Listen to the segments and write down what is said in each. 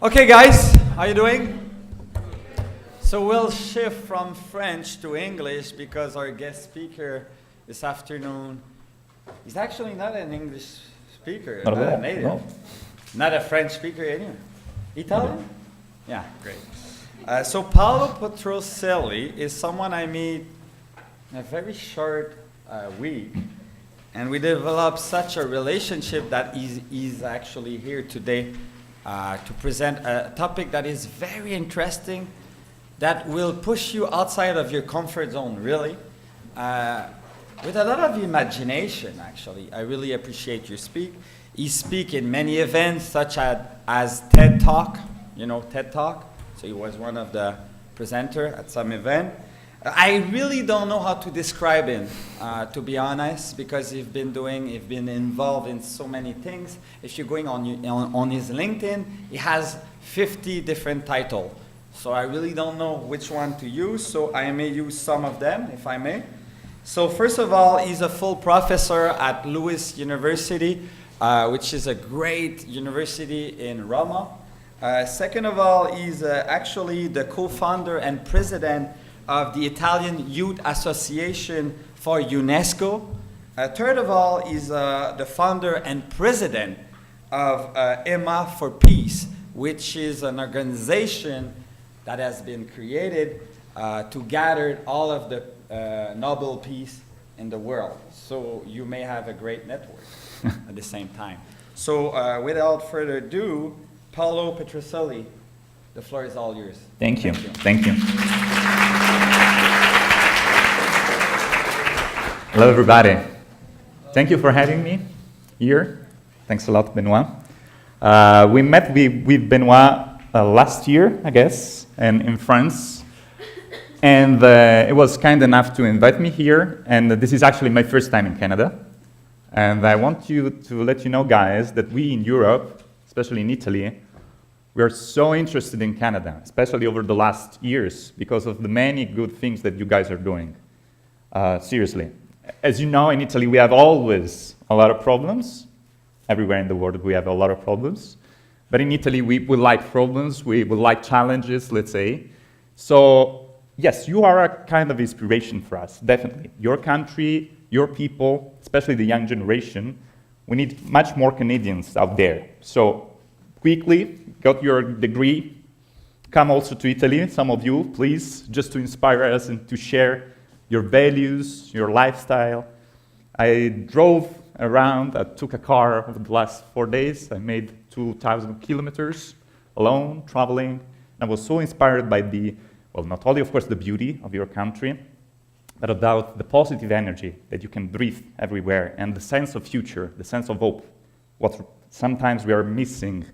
Okay, guys, how you doing? So we'll shift from French to English because our guest speaker this afternoon is actually not an English speaker, not a native, no. Not a French speaker anyway. Italian? Yeah, great. So Paolo Petrocelli is someone I meet in a very short week, and we developed such a relationship that he's actually here today to present a topic that is very interesting, that will push you outside of your comfort zone, really, with a lot of imagination, actually. I really appreciate your speak. You speak in many events, such as TED Talk, you know TED Talk, so he was one of the presenters at some event. I really don't know how to describe him, to be honest, because he's been involved in so many things. If you're going on his LinkedIn, he has 50 different titles. So I really don't know which one to use, so I may use some of them, if I may. So first of all, he's a full professor at Lewis University, which is a great university in Roma. Second of all, he's actually the co-founder and president of the Italian Youth Association for UNESCO. Third of all, is the founder and president of Emma for Peace, which is an organization that has been created to gather all of the Nobel Peace in the world. So you may have a great network at the same time. So without further ado, Paolo Petrocelli, the floor is all yours. Thank you. Thank you. Hello, everybody. Thank you for having me here. Thanks a lot, Benoit. We met with Benoit last year, I guess, and in France. And it was kind enough to invite me here. And this is actually my first time in Canada. And I want to let you know, guys, that we in Europe, especially in Italy, we are so interested in Canada, especially over the last years, because of the many good things that you guys are doing. Seriously. As you know, in Italy, we have always a lot of problems. Everywhere in the world, we have a lot of problems. But in Italy, we like problems, we like challenges, let's say. So, yes, you are a kind of inspiration for us, definitely. Your country, your people, especially the young generation, we need much more Canadians out there. So, quickly, got your degree, come also to Italy, some of you, please, just to inspire us and to share your values, your lifestyle. I drove around, I took a car over the last 4 days. I made 2,000 kilometers alone, traveling. I was so inspired by not only, of course, the beauty of your country, but about the positive energy that you can breathe everywhere and the sense of future, the sense of hope, what sometimes we are missing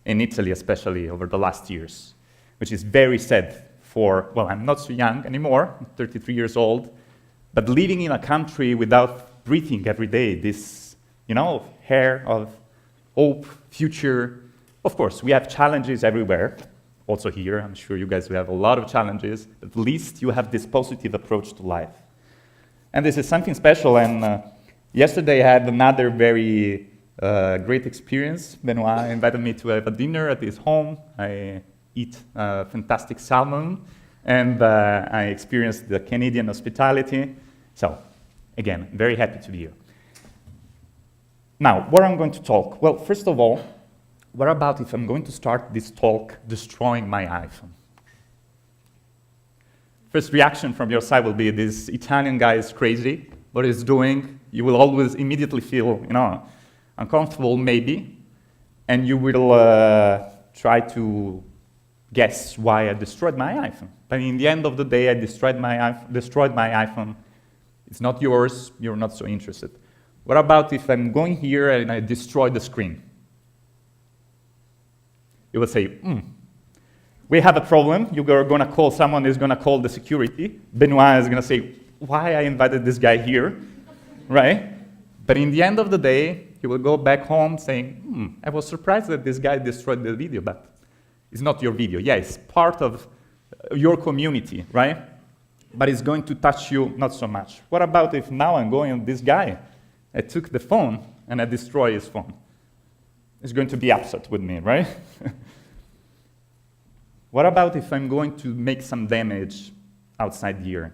in Italy, especially over the last years, which is very sad. I'm not so young anymore, I'm 33 years old, but living in a country without breathing every day, this, air of hope, future. Of course, we have challenges everywhere, also here. I'm sure you guys will have a lot of challenges. At least you have this positive approach to life. And this is something special, and yesterday I had another very great experience. Benoit invited me to have a dinner at his home. I eat fantastic salmon, and I experienced the Canadian hospitality. So, again, very happy to be here. Now, what I'm going to talk? Well, first of all, what about if I'm going to start this talk destroying my iPhone? First reaction from your side will be, this Italian guy is crazy. What he's doing, you will always immediately feel, uncomfortable maybe, and you will try to guess why I destroyed my iPhone. But in the end of the day, I destroyed my iPhone. It's not yours, you're not so interested. What about if I'm going here and I destroy the screen? You will say, we have a problem, you're gonna call, someone is gonna call the security. Benoit is gonna say, why I invited this guy here, right? But in the end of the day, he will go back home saying, I was surprised that this guy destroyed the video, but it's not your video. Yeah, it's part of your community, right? But it's going to touch you not so much. What about if now I'm going on this guy? I took the phone and I destroy his phone. He's going to be upset with me, right? What about if I'm going to make some damage outside here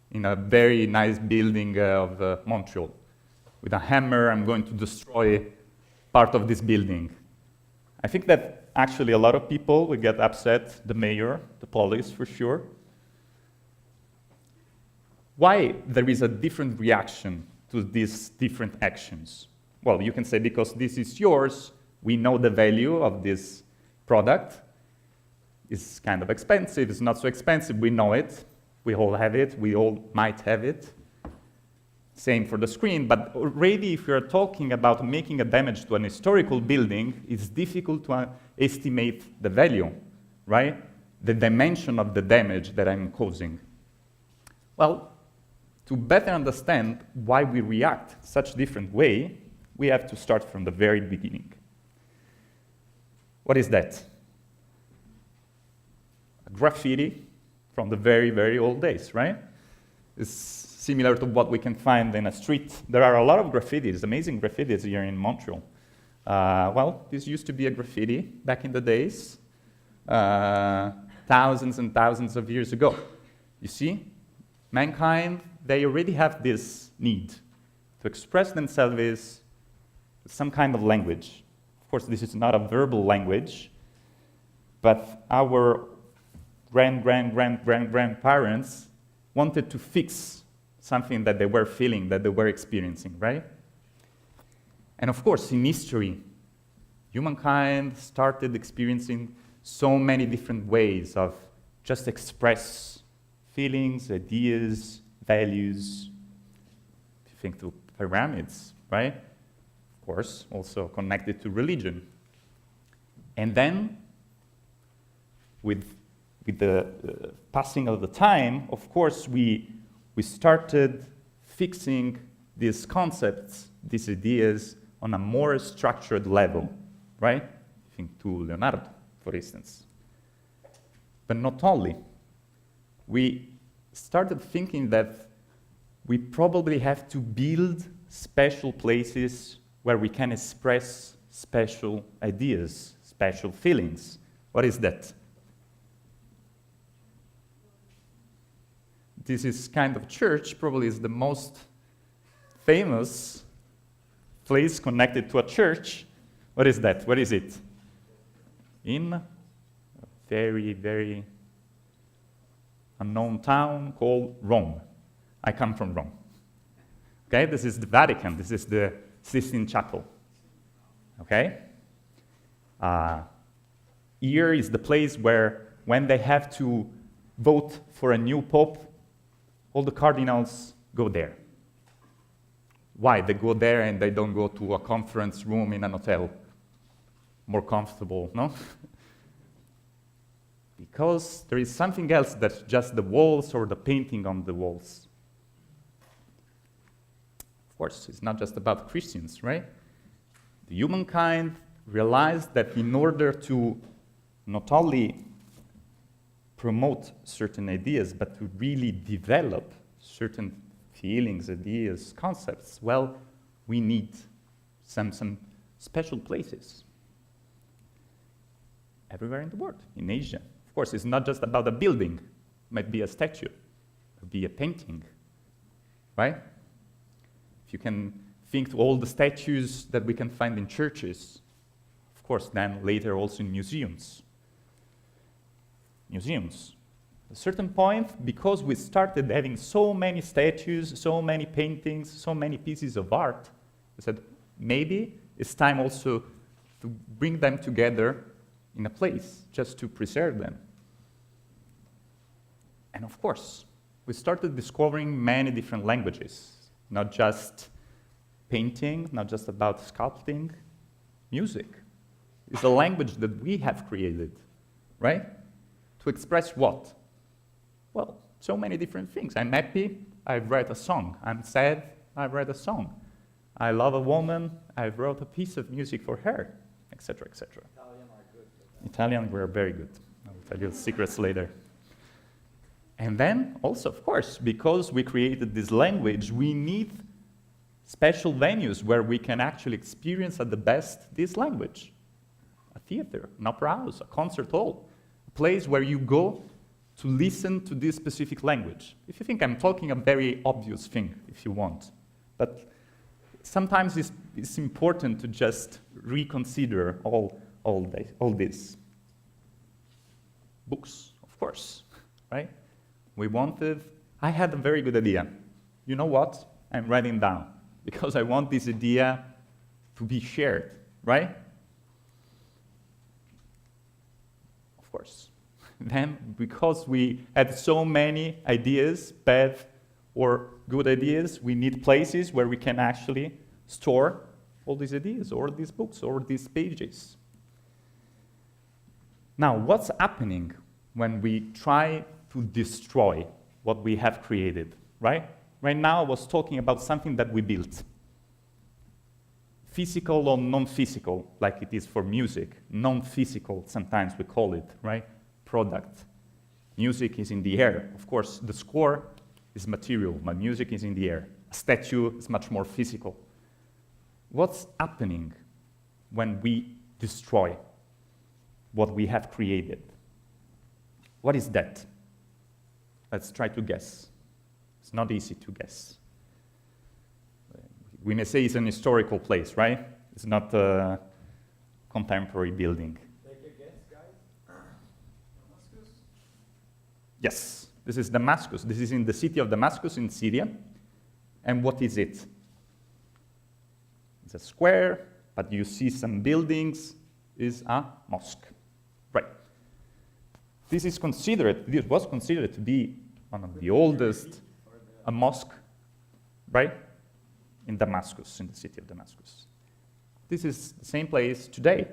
in a very nice building of Montreal? With a hammer, I'm going to destroy part of this building. I think that actually a lot of people will get upset, the mayor, the police for sure. Why there is a different reaction to these different actions? Well, you can say because this is yours, we know the value of this product. It's kind of expensive, it's not so expensive, we know it. We all have it, we all might have it. Same for the screen, but already if you're talking about making a damage to an historical building, it's difficult to estimate the value, right? The dimension of the damage that I'm causing. Well, to better understand why we react such different way, we have to start from the very beginning. What is that? A graffiti from the very, very old days, right? It's similar to what we can find in a street. There are a lot of graffitis, amazing graffitis here in Montreal. Well, this used to be a graffiti back in the days, thousands and thousands of years ago. You see, mankind, they already have this need to express themselves with some kind of language. Of course, this is not a verbal language, but our grandparents wanted to fix something that they were feeling, that they were experiencing, right? And of course, in history, humankind started experiencing so many different ways of just express feelings, ideas, values. If you think to pyramids, right? Of course, also connected to religion. And then, with the passing of the time, of course, we started fixing these concepts, these ideas, on a more structured level, right? Think to Leonardo, for instance. But not only. We started thinking that we probably have to build special places where we can express special ideas, special feelings. What is that? This is kind of church, probably is the most famous place connected to a church. What is that? What is it? In a very, very unknown town called Rome. I come from Rome. Okay, this is the Vatican. This is the Sistine Chapel. Okay? Here is the place where, when they have to vote for a new pope, all the cardinals go there. Why? They go there and they don't go to a conference room in an hotel. More comfortable, no? Because there is something else than just the walls or the painting on the walls. Of course, it's not just about Christians, right? The humankind realized that in order to not only promote certain ideas, but to really develop certain feelings, ideas, concepts, well, we need some special places. Everywhere in the world, in Asia. Of course, it's not just about a building. It might be a statue, it might be a painting, right? If you can think to all the statues that we can find in churches, of course, then later also in museums. At a certain point, because we started having so many statues, so many paintings, so many pieces of art, we said, maybe it's time also to bring them together in a place, just to preserve them. And of course, we started discovering many different languages, not just painting, not just about sculpting. Music is a language that we have created, right? To express what? Well, so many different things. I'm happy, I write a song. I'm sad, I write a song. I love a woman, I wrote a piece of music for her, etc., etc. Italian, we're very good. I'll tell you the secrets later. And then, also, of course, because we created this language, we need special venues where we can actually experience at the best this language. A theater, an opera house, a concert hall, a place where you go to listen to this specific language. If you think I'm talking a very obvious thing, if you want, but sometimes it's important to just reconsider all this. Books, of course, right? I had a very good idea. You know what? I'm writing down, because I want this idea to be shared, right? Of course. Then, because we had so many ideas, bad or good ideas, we need places where we can actually store all these ideas, or these books, or these pages. Now, what's happening when we try to destroy what we have created, right? Right now, I was talking about something that we built. Physical or non-physical, like it is for music. Non-physical, sometimes we call it, right? Product. Music is in the air. Of course, the score is material, but music is in the air. A statue is much more physical. What's happening when we destroy what we have created? What is that? Let's try to guess. It's not easy to guess. We may say it's an historical place, right? It's not a contemporary building. Take a guess, guys. Damascus? Yes, this is Damascus. This is in the city of Damascus in Syria. And what is it? It's a square, but you see some buildings. It's a mosque. Right. This was considered to be one of the oldest, a mosque, right? In Damascus, in the city of Damascus. This is the same place today.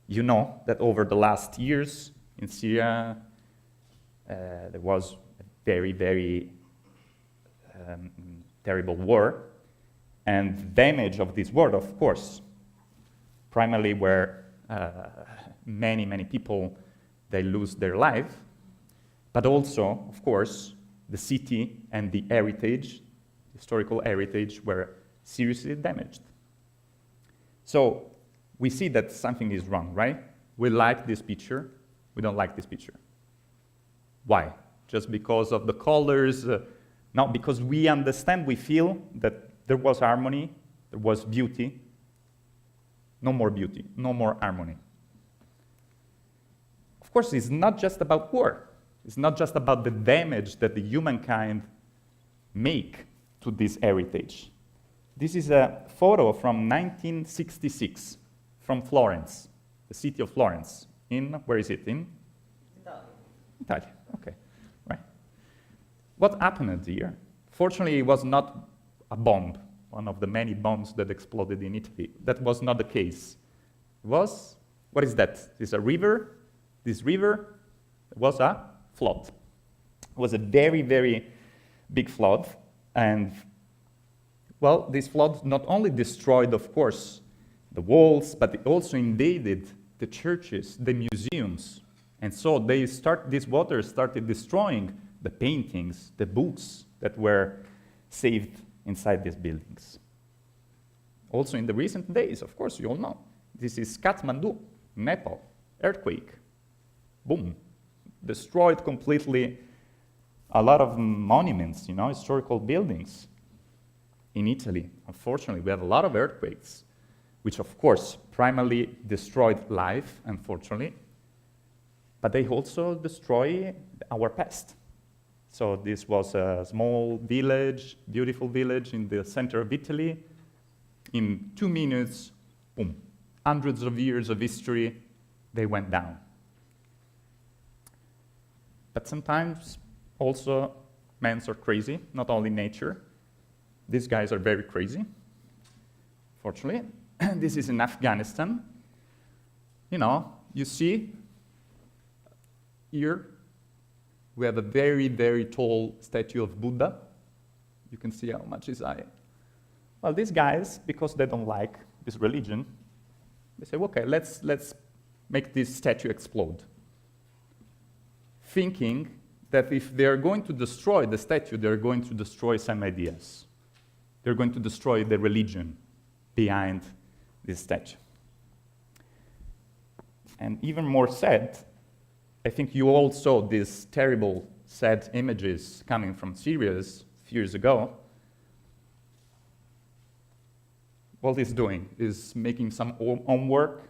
You know that over the last years in Syria, there was a very, very terrible war. And the damage of this war, of course, primarily where many, many people, they lose their life, but also, of course, the city and the heritage, historical heritage, were seriously damaged. So we see that something is wrong, right? We like this picture, we don't like this picture. Why? Just because of the colors? No, because we understand, we feel that there was harmony, there was beauty. No more beauty, no more harmony. Of course, it's not just about war. It's not just about the damage that the humankind make to this heritage. This is a photo from 1966 from Florence, the city of Florence. Where is it? In? Italy. Okay, right. What happened here? Fortunately, it was not a bomb, one of the many bombs that exploded in Italy. That was not the case. It was, what is that? It's a river. This river was a flood. It was a very, very big flood. And, well, this flood not only destroyed, of course, the walls, but it also invaded the churches, the museums. And so this water started destroying the paintings, the books that were saved inside these buildings. Also in the recent days, of course, you all know, this is Kathmandu, Nepal, earthquake. Boom. Destroyed completely a lot of monuments, historical buildings. In Italy, unfortunately, we have a lot of earthquakes, which of course primarily destroyed life, unfortunately, but they also destroy our past. So this was a small village, beautiful village in the center of Italy. In 2 minutes, boom, hundreds of years of history, they went down. But sometimes also men are crazy, not only nature. These guys are very crazy, fortunately. This is in Afghanistan. You see, here we have a very, very tall statue of Buddha. You can see how much is high. Well, these guys, because they don't like this religion, they say, okay, let's make this statue explode. Thinking that if they're going to destroy the statue, they're going to destroy some ideas. They're going to destroy the religion behind this statue. And even more sad, I think you all saw these terrible, sad images coming from Syria a few years ago. What he's doing is making some homework.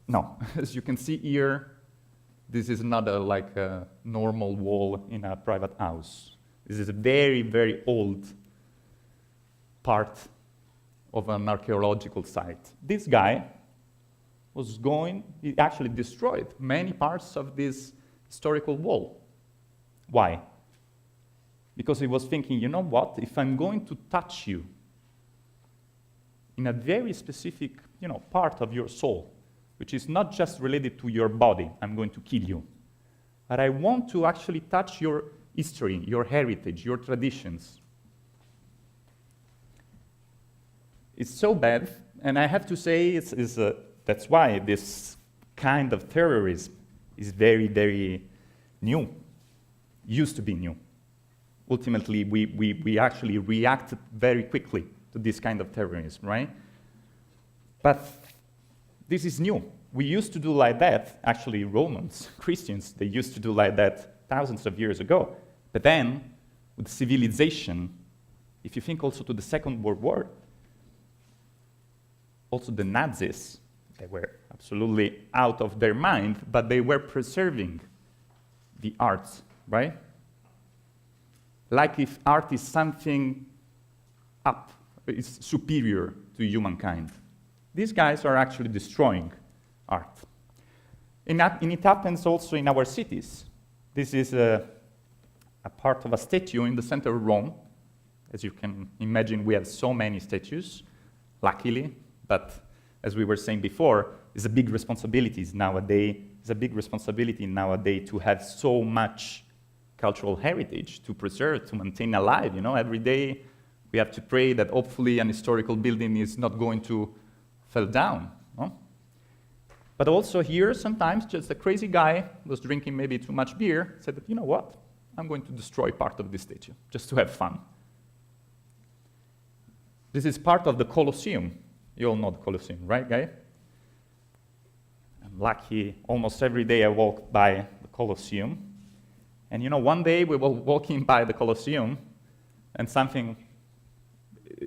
No, as you can see here, this is not like a normal wall in a private house. This is a very, very old part of an archaeological site. This guy he actually destroyed many parts of this historical wall. Why? Because he was thinking, you know what, if I'm going to touch you in a very specific, part of your soul, which is not just related to your body, I'm going to kill you. But I want to actually touch your history, your heritage, your traditions. It's so bad, and I have to say that's why this kind of terrorism is very, very new, used to be new. Ultimately, we actually reacted very quickly to this kind of terrorism, right? But this is new. We used to do like that, actually Romans, Christians, they used to do like that thousands of years ago. But then, with civilization, if you think also to the Second World War, also the Nazis, they were absolutely out of their mind, but they were preserving the arts, right? Like if art is something is superior to humankind. These guys are actually destroying art. And it happens also in our cities. This is a part of a statue in the center of Rome. As you can imagine, we have so many statues, luckily, but as we were saying before, it's a big responsibility nowadays. It's a big responsibility nowadays to have so much cultural heritage to preserve, to maintain alive. Every day we have to pray that hopefully an historical building is not going to fall down. No? But also here, sometimes just a crazy guy was drinking maybe too much beer, said that, you know what, I'm going to destroy part of this statue, just to have fun. This is part of the Colosseum. You all know the Colosseum, right, guy? I'm lucky, almost every day I walk by the Colosseum. And one day we were walking by the Colosseum, and something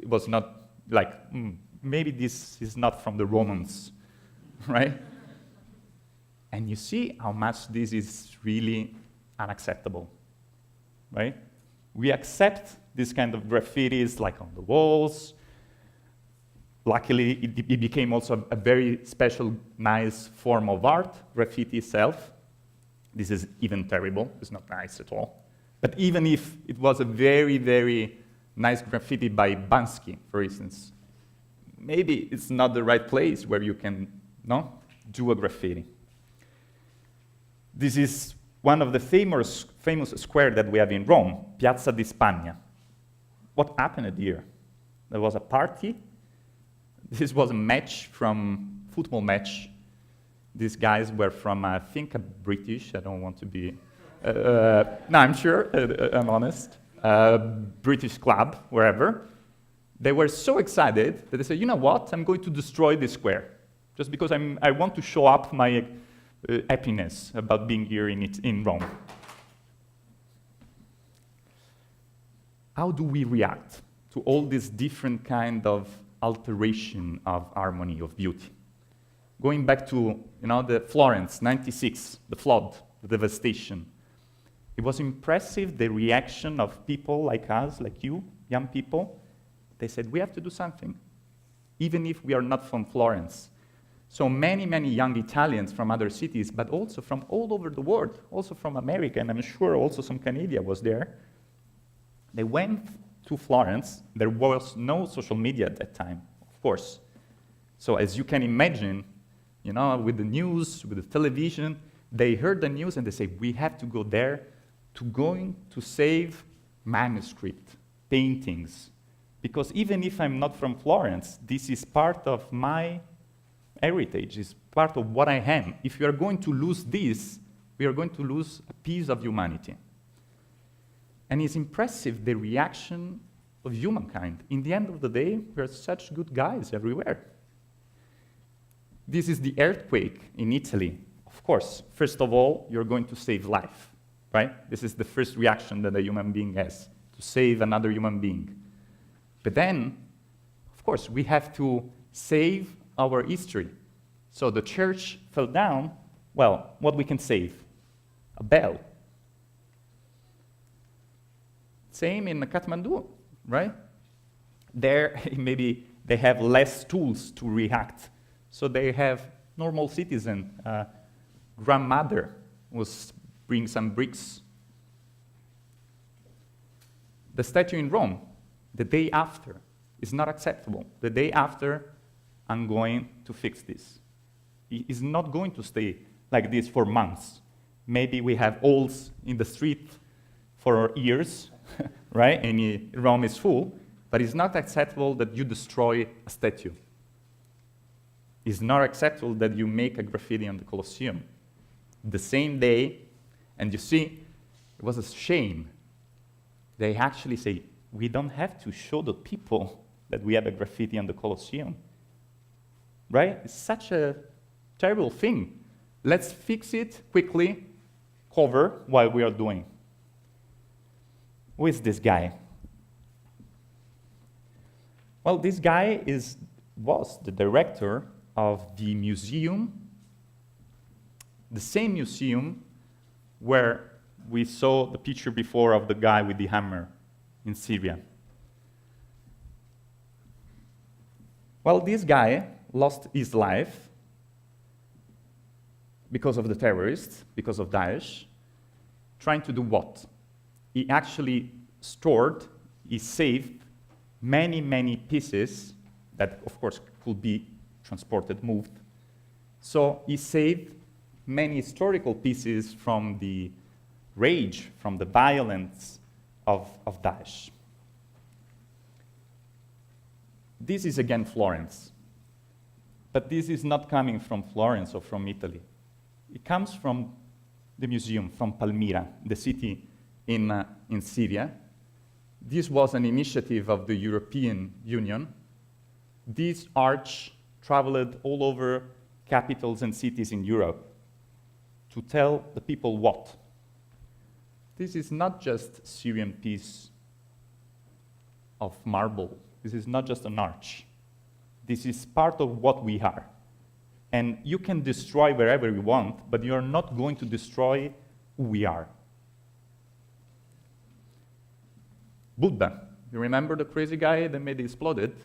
was not like, maybe this is not from the Romans, right? And you see how much this is really unacceptable, right? We accept this kind of graffitis like on the walls. Luckily, it became also a very special, nice form of art, graffiti itself. This is even terrible. It's not nice at all. But even if it was a very, very nice graffiti by Bansky, for instance, maybe it's not the right place where you can do a graffiti. This is one of the famous square that we have in Rome, Piazza di Spagna. What happened here? There was a party. This was a football match. These guys were from, I think, a British, I don't want to be, no, I'm sure, I'm honest, British club, wherever. They were so excited that they said, you know what, I'm going to destroy this square, just because I want to show up my happiness about being here in Rome. How do we react to all this different kind of alteration of harmony, of beauty? Going back to the Florence, 96, the flood, the devastation. It was impressive, the reaction of people like us, like you, young people. They said, we have to do something, even if we are not from Florence. So many, many young Italians from other cities, but also from all over the world, also from America, and I'm sure also some Canada was there. They went to Florence. There was no social media at that time, of course. So as you can imagine, with the news, with the television, they heard the news and they say, we have to go there to save manuscript, paintings. Because even if I'm not from Florence, this is part of my heritage, it's part of what I am. If we are going to lose this, we are going to lose a piece of humanity. And it's impressive, the reaction of humankind. In the end of the day, we are such good guys everywhere. This is the earthquake in Italy of of course, first of all, you're going to save life, right? This is the first reaction that a human being has, to save another human being. But then, of course, we have to save our history. So the church fell down. Well, what we can save? A bell. Same in Kathmandu, right? There, maybe they have less tools to react. So they have normal citizen, grandmother was bring some bricks. The statue in Rome, the day after, is not acceptable. The day after, I'm going to fix this. It is not going to stay like this for months. Maybe we have holes in the street for years, right? And Rome is full, but it's not acceptable that you destroy a statue. It's not acceptable that you make a graffiti on the Colosseum. The same day, and you see, it was a shame. They actually say, we don't have to show the people that we have a graffiti on the Colosseum. Right? It's such a terrible thing. Let's fix it quickly, cover while we are doing. Who is this guy? Well, this guy was the director of the museum, the same museum where we saw the picture before of the guy with the hammer in Syria. Well, this guy lost his life because of the terrorists, because of Daesh, trying to do what? He actually he saved many, many pieces that, of course, could be transported, moved. So he saved many historical pieces from the rage, from the violence of Daesh. This is again Florence. But this is not coming from Florence or from Italy. It comes from the museum, from Palmyra, the city in Syria. This was an initiative of the European Union. This arch traveled all over capitals and cities in Europe to tell the people what? This is not just Syrian piece of marble. This is not just an arch. This is part of what we are. And you can destroy wherever you want, but you're not going to destroy who we are. Buddha, you remember the crazy guy that made it exploded?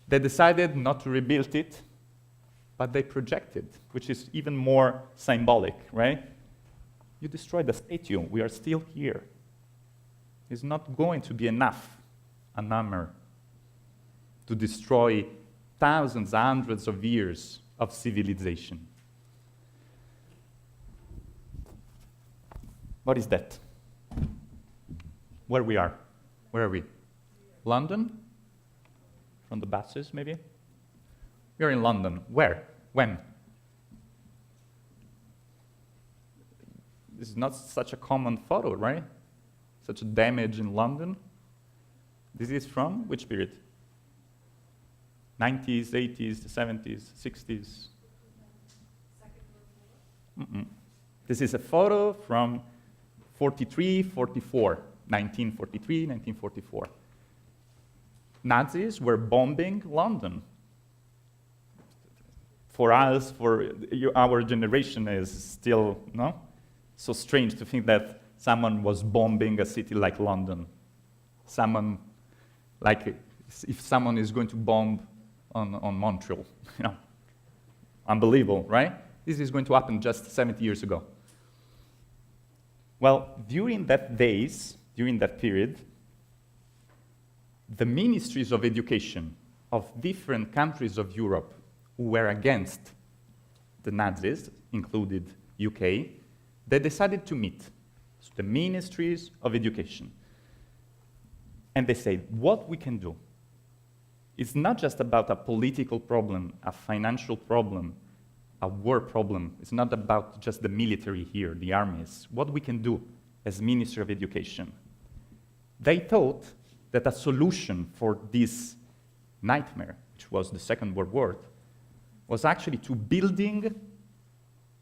They decided not to rebuild it, but they projected, which is even more symbolic, right? You destroyed the statue, we are still here. It's not going to be enough, a hammer, to destroy thousands, hundreds of years of civilization. What is that? Where we are? Where are we? London? From the buses, maybe? We are in London. Where? When? This is not such a common photo, right? Such a damage in London. This is from which period? 90s, 80s, 70s, 60s? This is a photo from 1943, 1944. Nazis were bombing London. For us, for our generation, is still so strange to think that someone was bombing a city like London. Someone, like if someone is going to bomb on Montreal, unbelievable, right? This is going to happen just 70 years ago. Well, during that period, the ministries of education of different countries of Europe who were against the Nazis, included UK, they decided to meet. So the ministries of education. And they said, what we can do? It's not just about a political problem, a financial problem, a war problem. It's not about just the military here, the armies. What we can do as Ministry of Education? They thought that a solution for this nightmare, which was the Second World War, was actually to building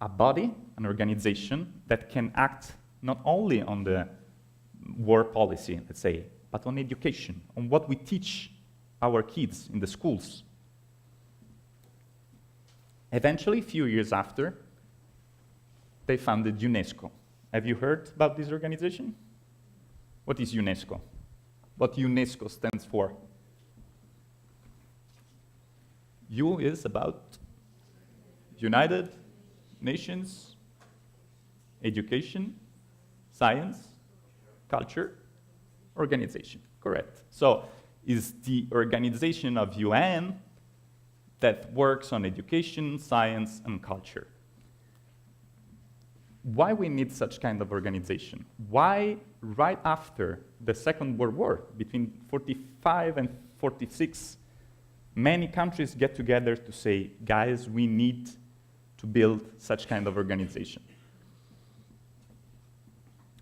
a body, an organization that can act not only on the war policy, let's say, but on education, on what we teach our kids in the schools. Eventually, a few years after, they founded UNESCO. Have you heard about this organization? What is UNESCO? What UNESCO stands for? U is about United Nations, education, science, culture, organization. Correct. So it's the organization of UN that works on education, science, and culture. Why we need such kind of organization? Why right after the Second World War, between 45 and 46, many countries get together to say, guys, we need to build such kind of organization?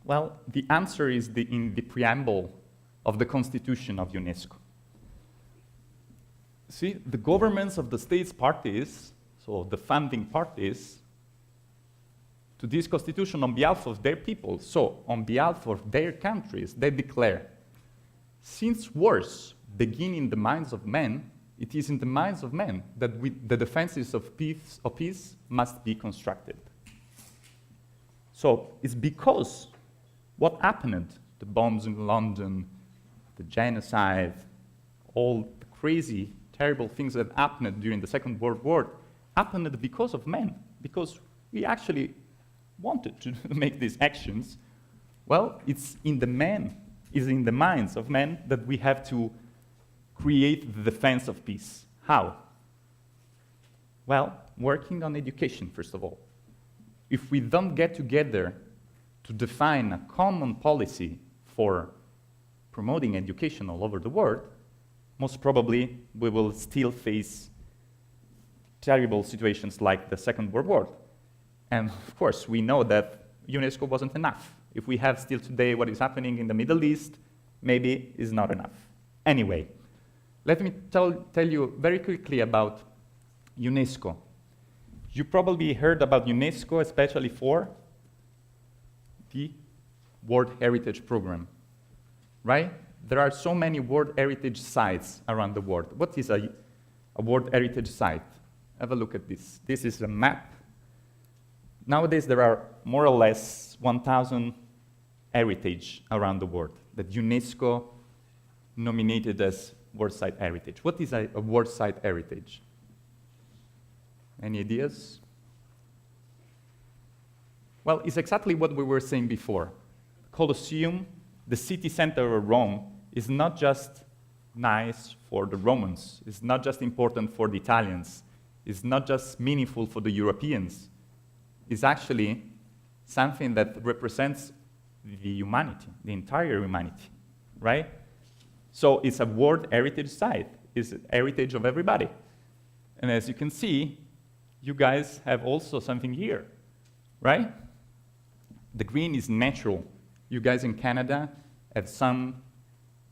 Well, the answer is in the preamble of the Constitution of UNESCO. See, the governments of the states parties, so the funding parties, to this constitution on behalf of their people, so on behalf of their countries, they declare, since wars begin in the minds of men, it is in the minds of men that the defenses of peace must be constructed. So it's because what happened, the bombs in London, the genocide, all the crazy, terrible things that happened during the Second World War, happened because of men, because we actually wanted to make these actions. Well, it's in the minds of men that we have to create the defense of peace. How? Well, working on education, first of all. If we don't get together to define a common policy for promoting education all over the world, most probably we will still face terrible situations like the Second World War. And of course, we know that UNESCO wasn't enough. If we have still today what is happening in the Middle East, maybe it's not enough. Anyway, let me tell you very quickly about UNESCO. You probably heard about UNESCO, especially for the World Heritage Program, right? There are so many World Heritage sites around the world. What is a World Heritage site? Have a look at this. This is a map. Nowadays, there are more or less 1,000 heritage around the world that UNESCO nominated as World Site Heritage. What is a World Site Heritage? Any ideas? Well, it's exactly what we were saying before. Colosseum, the city center of Rome, is not just nice for the Romans. It's not just important for the Italians. It's not just meaningful for the Europeans. It's actually something that represents the humanity, the entire humanity, right? So it's a World Heritage Site. It's a heritage of everybody. And as you can see, you guys have also something here, right? The green is natural. You guys in Canada have some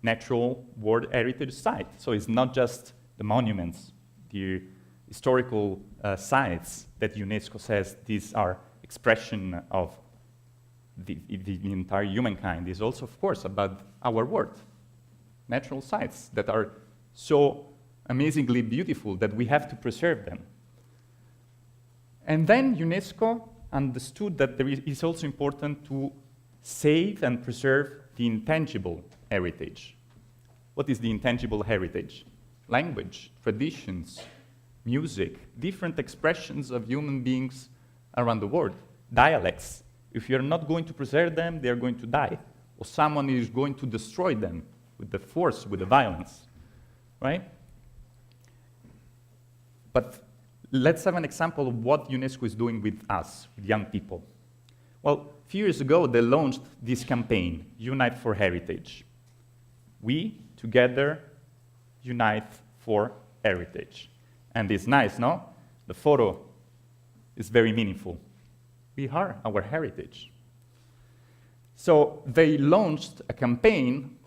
natural World Heritage Site. So it's not just the monuments, the historical sites that UNESCO says these are expression of the entire humankind. It's also, of course, about our world. Natural sites that are so amazingly beautiful that we have to preserve them. And then UNESCO understood that it's also important to save and preserve the intangible heritage. What is the intangible heritage? Language, traditions, music, different expressions of human beings around the world. Dialects. If you're not going to preserve them, they're going to die. Or someone is going to destroy them with the force, with the violence, right? But let's have an example of what UNESCO is doing with us, with young people. Well, a few years ago, they launched this campaign, Unite for Heritage. We, together, unite for heritage. And it's nice, no? The photo is very meaningful. We are our heritage. So they launched a campaign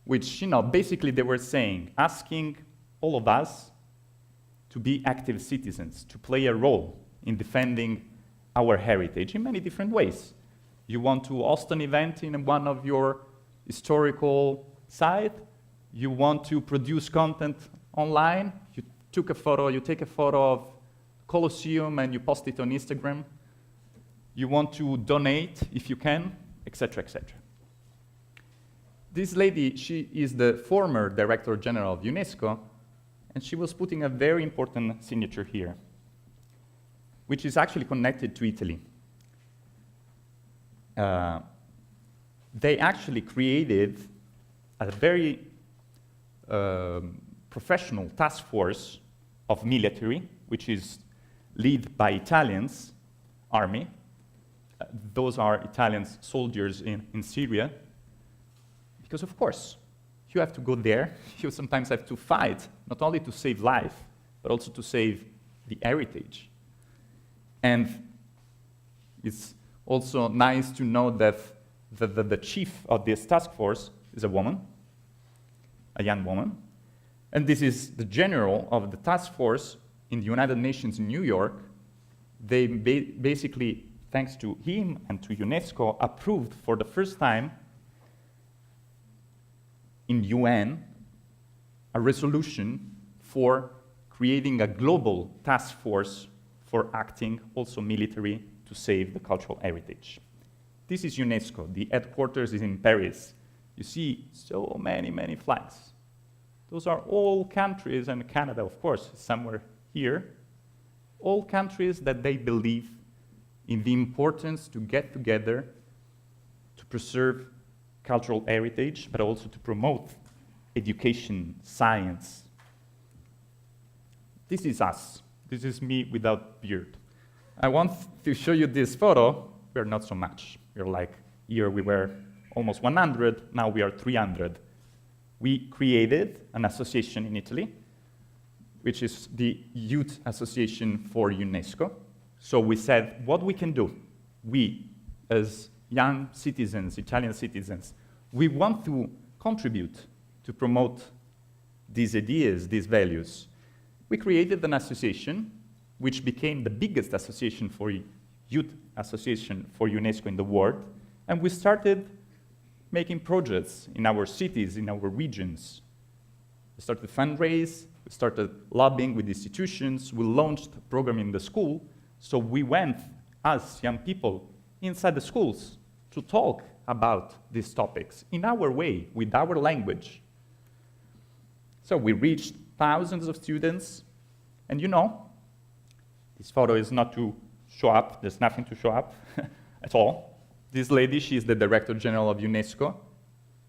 which, basically they were saying, asking all of us to be active citizens, to play a role in defending our heritage in many different ways. You want to host an event in one of your historical sites. You want to produce content online. You take a photo of Colosseum and you post it on Instagram. You want to donate if you can, etc., etc. This lady, she is the former Director General of UNESCO, and she was putting a very important signature here, which is actually connected to Italy. They actually created a very professional task force of military, which is led by Italians, army. Those are Italian soldiers in Syria. Because of course, you have to go there, you sometimes have to fight, not only to save life, but also to save the heritage. And it's also nice to know that the chief of this task force is a woman, a young woman. And this is the general of the task force in the United Nations in New York. They basically, thanks to him and to UNESCO, approved for the first time in UN a resolution for creating a global task force for acting also military to save the cultural heritage. This is UNESCO. The headquarters is in Paris. You see so many flags. Those are all countries, and Canada, of course, somewhere here, all countries that they believe in the importance to get together to preserve cultural heritage, but also to promote education, science. This is us. This is me without beard. I want to show you this photo. We're not so much. We're like, here we were almost 100, now we are 300. We created an association in Italy, which is the Youth Association for UNESCO. So we said, what we can do, we, as young citizens, Italian citizens, we want to contribute to promote these ideas, these values. We created an association which became the biggest association for youth association for UNESCO in the world, and we started making projects in our cities, in our regions. We started fundraise, we started lobbying with institutions, we launched a program in the school, so we went, as young people, inside the schools to talk about these topics in our way, with our language. So we reached thousands of students, and you know, this photo is not to show up, there's nothing to show up at all. This lady, she's the Director General of UNESCO.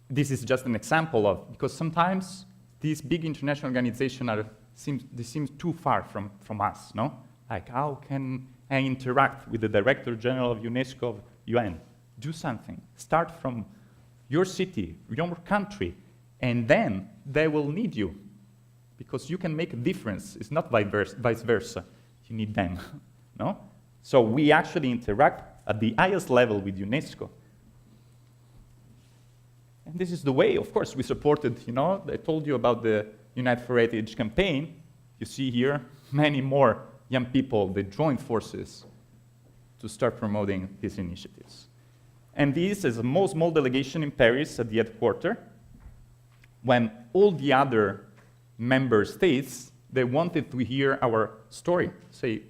This is just an example of, because sometimes these big international organizations seem too far from us, no? Like, how can I interact with the Director General of UNESCO of UN? Do something. Start from your city, your country, and then they will need you, because you can make a difference. It's not vice versa. You need them, no? So we actually interact at the highest level with UNESCO. And this is the way, of course, we supported, you know, I told you about the Unite for Heritage campaign. You see here many more young people, they joined forces to start promoting these initiatives. And this is a most small delegation in Paris at the headquarters, when all the other member states, they wanted to hear our story, say,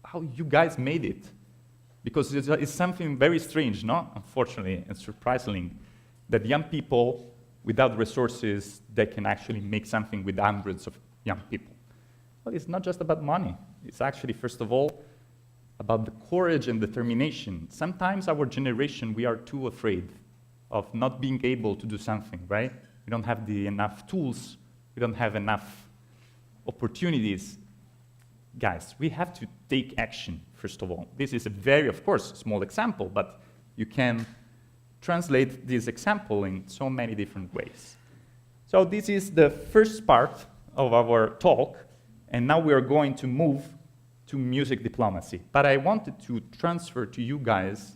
how you guys made it. Because it's something very strange, no? Unfortunately and surprisingly, that young people without resources, they can actually make something with hundreds of young people. But it's not just about money. It's actually, first of all, about the courage and determination. Sometimes our generation, we are too afraid of not being able to do something, right? We don't have enough tools. We don't have enough opportunities. Guys, we have to take action, first of all. This is a very, of course, small example, but you can translate this example in so many different ways. So this is the first part of our talk, and now we are going to move to music diplomacy. But I wanted to transfer to you guys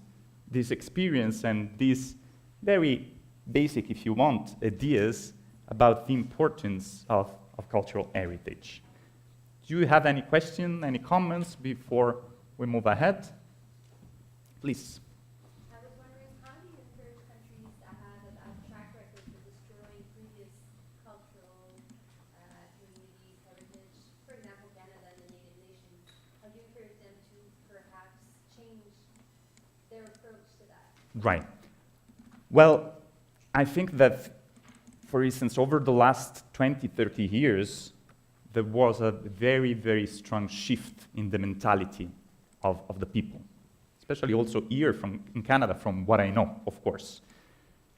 this experience and these very basic, if you want, ideas about the importance of cultural heritage. Do you have any questions, any comments before we move ahead? please. I was wondering, how do you encourage countries that have a track record for destroying previous cultural communities, heritage, for example, Canada and the Native Nations, how do you encourage them to perhaps change their approach to that? Right. Well, I think that, for instance, over the last 20, 30 years, there was a very, very strong shift in the mentality of the people, especially also here in Canada, from what I know, of course.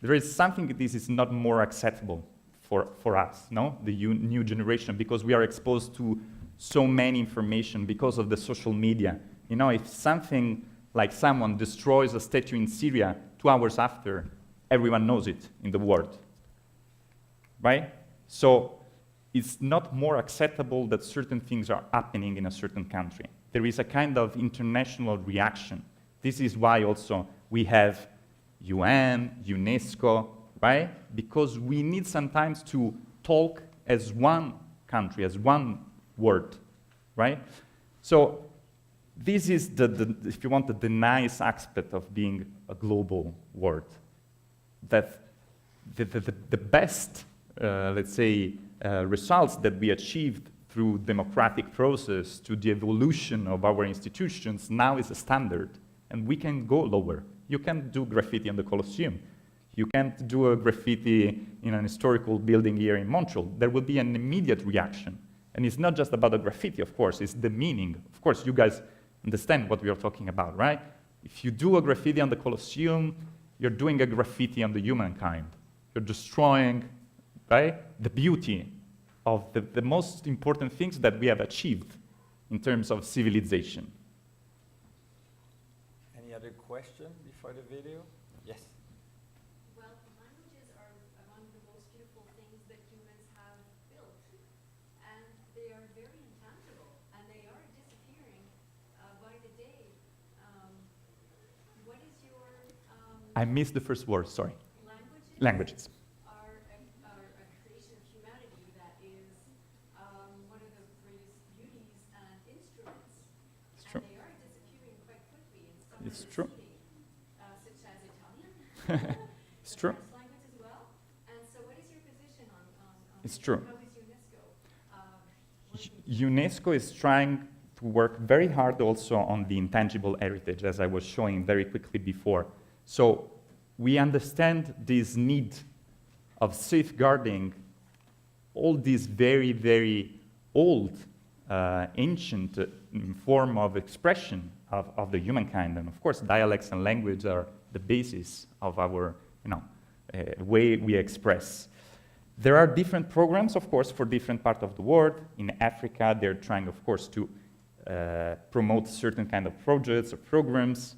There is something that this is not more acceptable for us, no? The new generation, because we are exposed to so many information because of the social media. You know, if something like someone destroys a statue in Syria, 2 hours after, everyone knows it in the world, right? So it's not more acceptable that certain things are happening in a certain country. There is a kind of international reaction. This is why also we have UN, UNESCO, right? Because we need sometimes to talk as one country, as one word, right? So this is, if you want, the nice aspect of being a global world. That the best, let's say, results that we achieved through democratic process to the evolution of our institutions now is a standard, and we can go lower. You can't do graffiti on the Colosseum. You can't do a graffiti in an historical building here in Montreal. There will be an immediate reaction. And it's not just about the graffiti, of course, it's the meaning. Of course, you guys understand what we are talking about, right? If you do a graffiti on the Colosseum, you're doing a graffiti on the humankind. You're destroying, right, the beauty of the most important things that we have achieved in terms of civilization. Any other question before the video? Yes. Well, languages are among the most beautiful things that humans have built, and they are very intangible, and they are disappearing by the day. What is your I missed the first word, sorry. languages? Languages. Are a creation of humanity that is one of the greatest beauties and instruments. It's true. And they are disappearing quite quickly. And some It's are true. receding, such as Italian. It's the true. French language as well. And so what is your position on It's this? true. How is UNESCO? UNESCO is trying to work very hard also on the intangible heritage, as I was showing very quickly before. So we understand this need of safeguarding all these very, very old, ancient form of expression of the humankind. And of course, dialects and language are the basis of our way we express. There are different programs, of course, for different parts of the world. In Africa, they're trying, of course, to promote certain kind of projects or programs.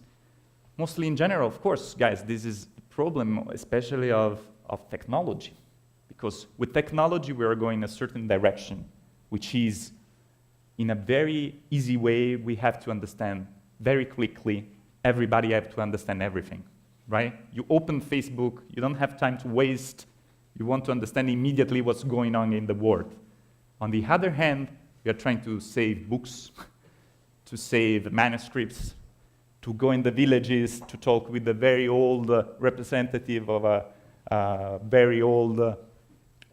Mostly in general, of course, guys, this is a problem, especially of technology. Because with technology, we are going a certain direction, which is, in a very easy way, we have to understand very quickly. Everybody have to understand everything, right? You open Facebook, you don't have time to waste. You want to understand immediately what's going on in the world. On the other hand, we are trying to save books, to save manuscripts, to go in the villages, to talk with the very old representative of a very old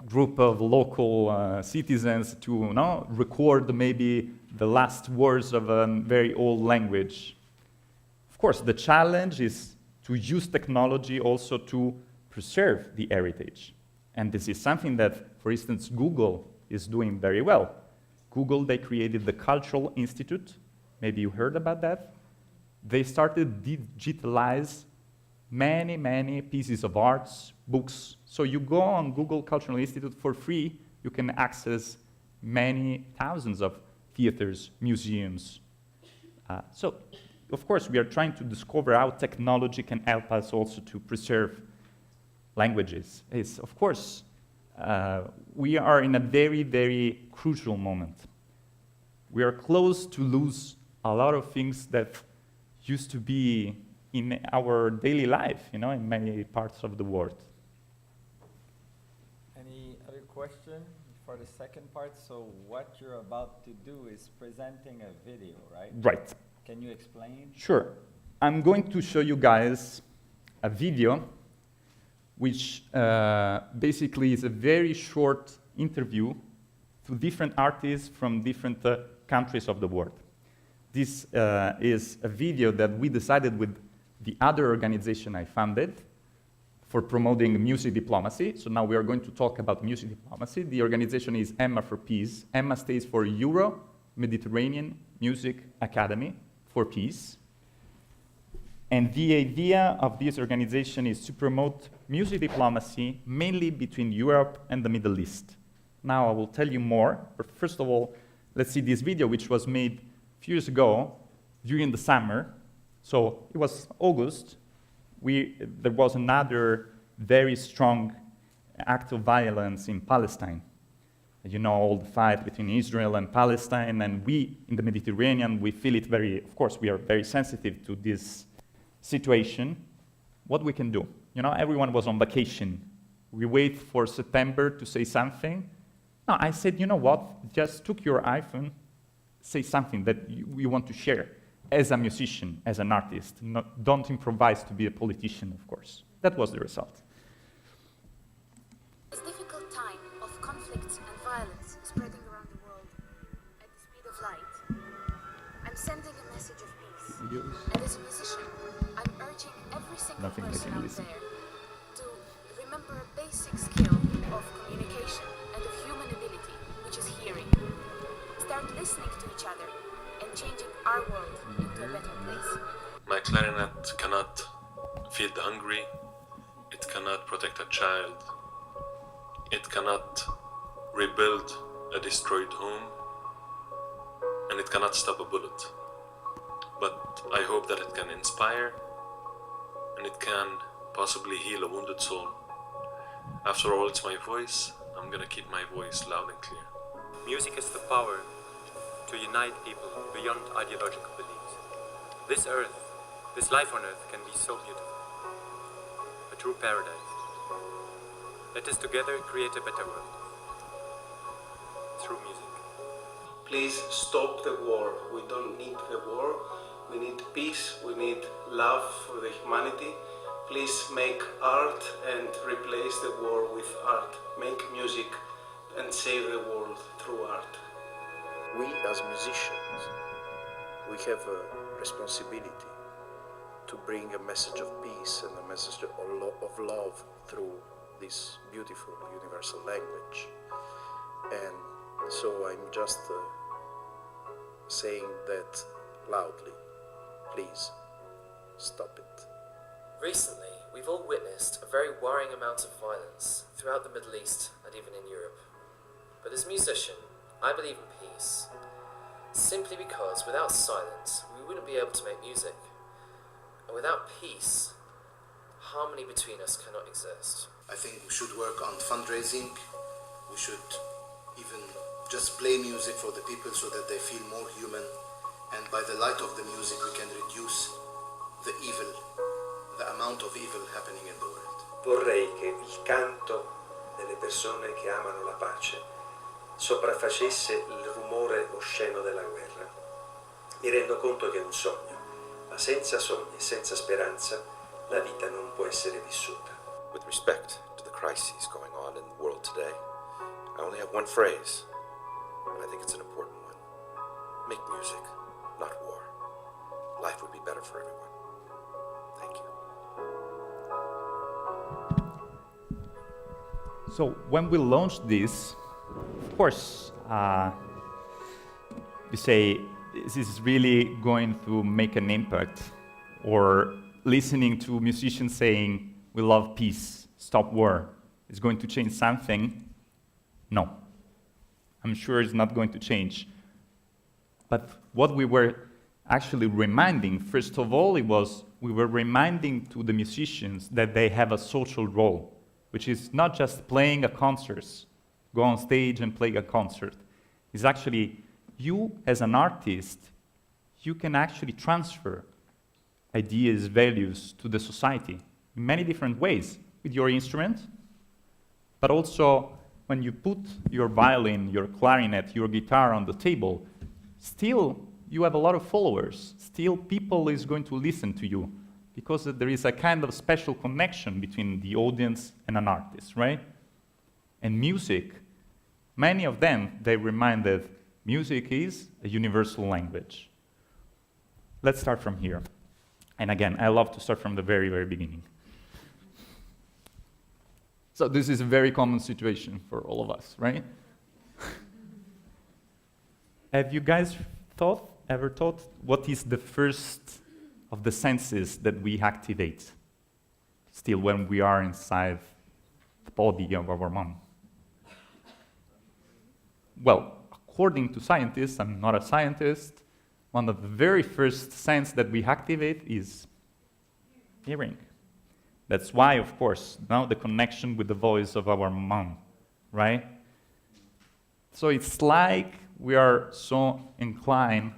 group of local citizens, to record maybe the last words of a very old language. Of course, the challenge is to use technology also to preserve the heritage. And this is something that, for instance, Google is doing very well. Google, they created the Cultural Institute. Maybe you heard about that. They started to digitalize many, many pieces of arts, books. So you go on Google Cultural Institute for free, you can access many thousands of theaters, museums. So, of course, we are trying to discover how technology can help us also to preserve languages. It's, of course, we are in a very, very crucial moment. We are close to lose a lot of things that used to be in our daily life, in many parts of the world. Any other question for the second part? So what you're about to do is presenting a video, right? Right. Can you explain? Sure. I'm going to show you guys a video which basically is a very short interview to different artists from different countries of the world. This is a video that we decided with the other organization I founded for promoting music diplomacy. So now we are going to talk about music diplomacy. The organization is EMMA for Peace. EMMA stands for Euro-Mediterranean Music Academy for Peace. And the idea of this organization is to promote music diplomacy mainly between Europe and the Middle East. Now I will tell you more, but first of all, let's see this video which was made a few years ago during the summer. So it was August. There was another very strong act of violence in Palestine. You know, all the fight between Israel and Palestine, and we in the Mediterranean, we feel it very, of course, we are very sensitive to this situation. What we can do? You know, everyone was on vacation. We wait for September to say something. No, I said, you know what? Just took your iPhone, say something that you want to share as a musician, as an artist. Don't improvise to be a politician, of course. That was the result. This difficult time of conflicts and violence spreading around the world at the speed of light, I'm sending a message of peace. And as a musician, I'm urging every single person out there to remember a basic skill of communication and of human ability, which is hearing. Start listening to each other and changing our world into a better place. My clarinet cannot feed the hungry, it cannot protect a child, it cannot rebuild a destroyed home, and it cannot stop a bullet. But I hope that it can inspire, and it can possibly heal a wounded soul. After all, it's my voice. I'm gonna keep my voice loud and clear. Music has the power to unite people beyond ideological beliefs. This earth, this life on earth can be so beautiful. A true paradise. Let us together create a better world. Through music. Please stop the war. We don't need the war. We need peace. We need love for the humanity. Please make art and replace the war with art. Make music and save the world through art. We as musicians, we have a responsibility to bring a message of peace and a message of love through this beautiful universal language. And so I'm just saying that loudly. Please, stop it. Recently, we've all witnessed a very worrying amount of violence throughout the Middle East and even in Europe. But as a musician, I believe in peace, simply because without silence, we wouldn't be able to make music. And without peace, harmony between us cannot exist. I think we should work on fundraising. We should even just play music for the people so that they feel more human. And by the light of the music, we can reduce the evil, the amount of evil happening in the world. Vorrei che il canto delle persone che amano la pace sopraffacesse il rumore osceno della guerra. Mi rendo conto che è un sogno, ma senza sogni e senza speranza la vita non può essere vissuta. With respect to the crises going on in the world today, I only have one phrase, and I think it's an important one. Make music, not war. Life would be better for everyone. Thank you. So when we launched this, of course, you say, this is really going to make an impact, or listening to musicians saying, we love peace, stop war, is going to change something? No. I'm sure it's not going to change. But what we were actually reminding, first of all, we were reminding to the musicians that they have a social role, which is not just playing a concert, go on stage and play a concert. It's actually, you as an artist, you can actually transfer ideas, values to the society in many different ways, with your instrument, but also when you put your violin, your clarinet, your guitar on the table, still you have a lot of followers, still people is going to listen to you because there is a kind of special connection between the audience and an artist, right? And music, many of them, they remind that music is a universal language. Let's start from here. And again, I love to start from the very, very beginning. So this is a very common situation for all of us, right? Have you guys ever thought, what is the first of the senses that we activate still when we are inside the body of our mom? Well, according to scientists, I'm not a scientist, one of the very first sense that we activate is hearing. That's why, of course, now the connection with the voice of our mom, right? So it's like we are so inclined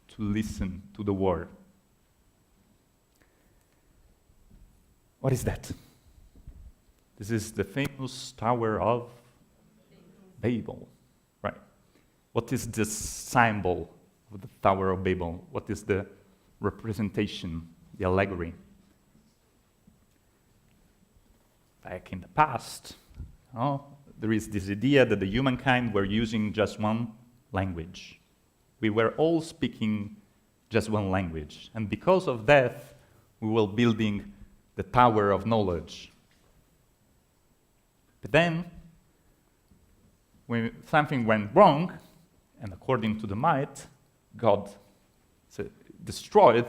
to listen to the word. What is that? This is the famous Tower of Babel, right? What is the symbol of the Tower of Babel? What is the representation, the allegory? Back in the past, there is this idea that the humankind were using just one language. We were all speaking just one language. And because of that, we were building the tower of knowledge. But then, when something went wrong, and according to the myth, God destroyed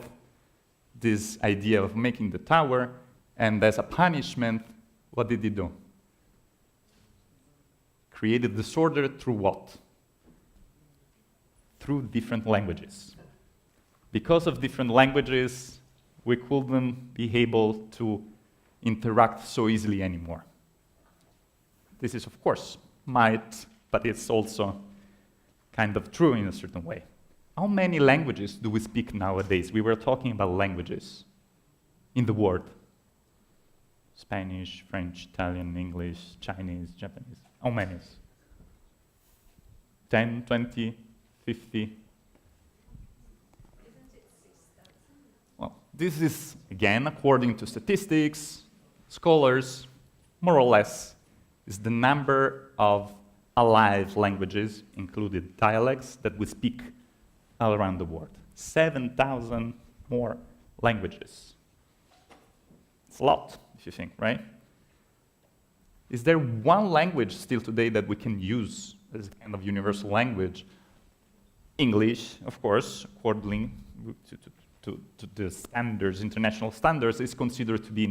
this idea of making the tower, and as a punishment, what did he do? Created disorder through what? Through different languages. Because of different languages, we couldn't be able to interact so easily anymore. This is, of course, might, but it's also kind of true in a certain way. How many languages do we speak nowadays? We were talking about languages in the world. Spanish, French, Italian, English, Chinese, Japanese. How many? 10, 20, 50? Well, this is, again, according to statistics, scholars, more or less, is the number of alive languages, included dialects, that we speak all around the world. 7,000 more languages. It's a lot, if you think, right? Is there one language still today that we can use as a kind of universal language? English, of course, according to the standards, international standards, is considered to be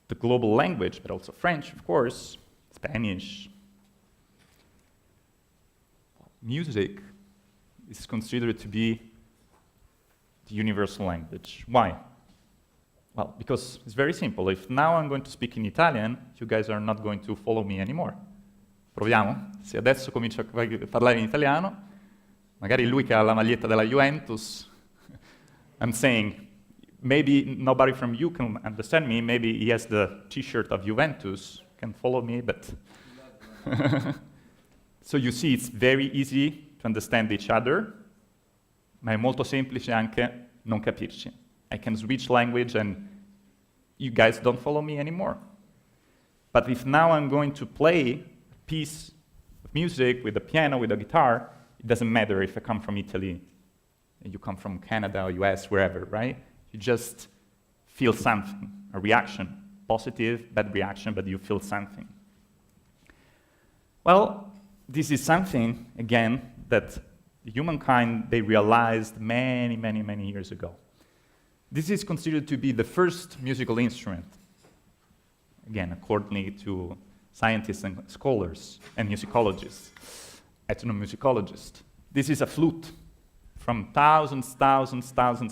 the global language, but also French, of course, Spanish. Music is considered to be the universal language. Why? Well, because it's very simple. If now I'm going to speak in Italian, you guys are not going to follow me anymore. Proviamo. Se adesso comincio a parlare in italiano, magari lui che ha la maglietta della Juventus, I'm saying, maybe nobody from you can understand me, maybe he has the t-shirt of Juventus, can follow me, but... So you see, it's very easy to understand each other, ma è molto semplice anche non capirci. I can switch language and you guys don't follow me anymore. But if now I'm going to play a piece of music with a piano, with a guitar, it doesn't matter if I come from Italy, and you come from Canada or US, wherever, right? You just feel something, a reaction, positive, bad reaction, but you feel something. Well, this is something, again, that humankind, they realized many, many, many years ago. This is considered to be the first musical instrument, again, according to scientists and scholars and musicologists, ethnomusicologists. This is a flute from thousands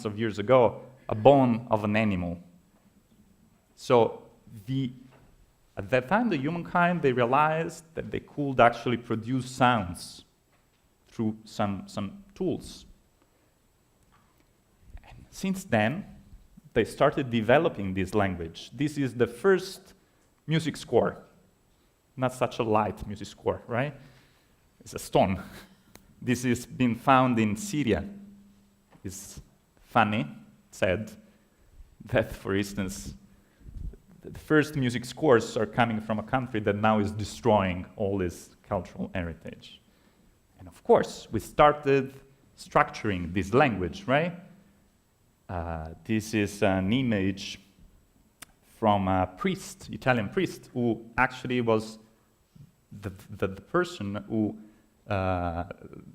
of years ago, a bone of an animal. So at that time, the humankind, they realized that they could actually produce sounds through some tools. And since then, they started developing this language. This is the first music score. Not such a light music score, right? It's a stone. This has been found in Syria. It's funny, said, that, for instance, the first music scores are coming from a country that now is destroying all this cultural heritage. And of course, we started structuring this language, right? This is an image from a priest, Italian priest, who actually was the person who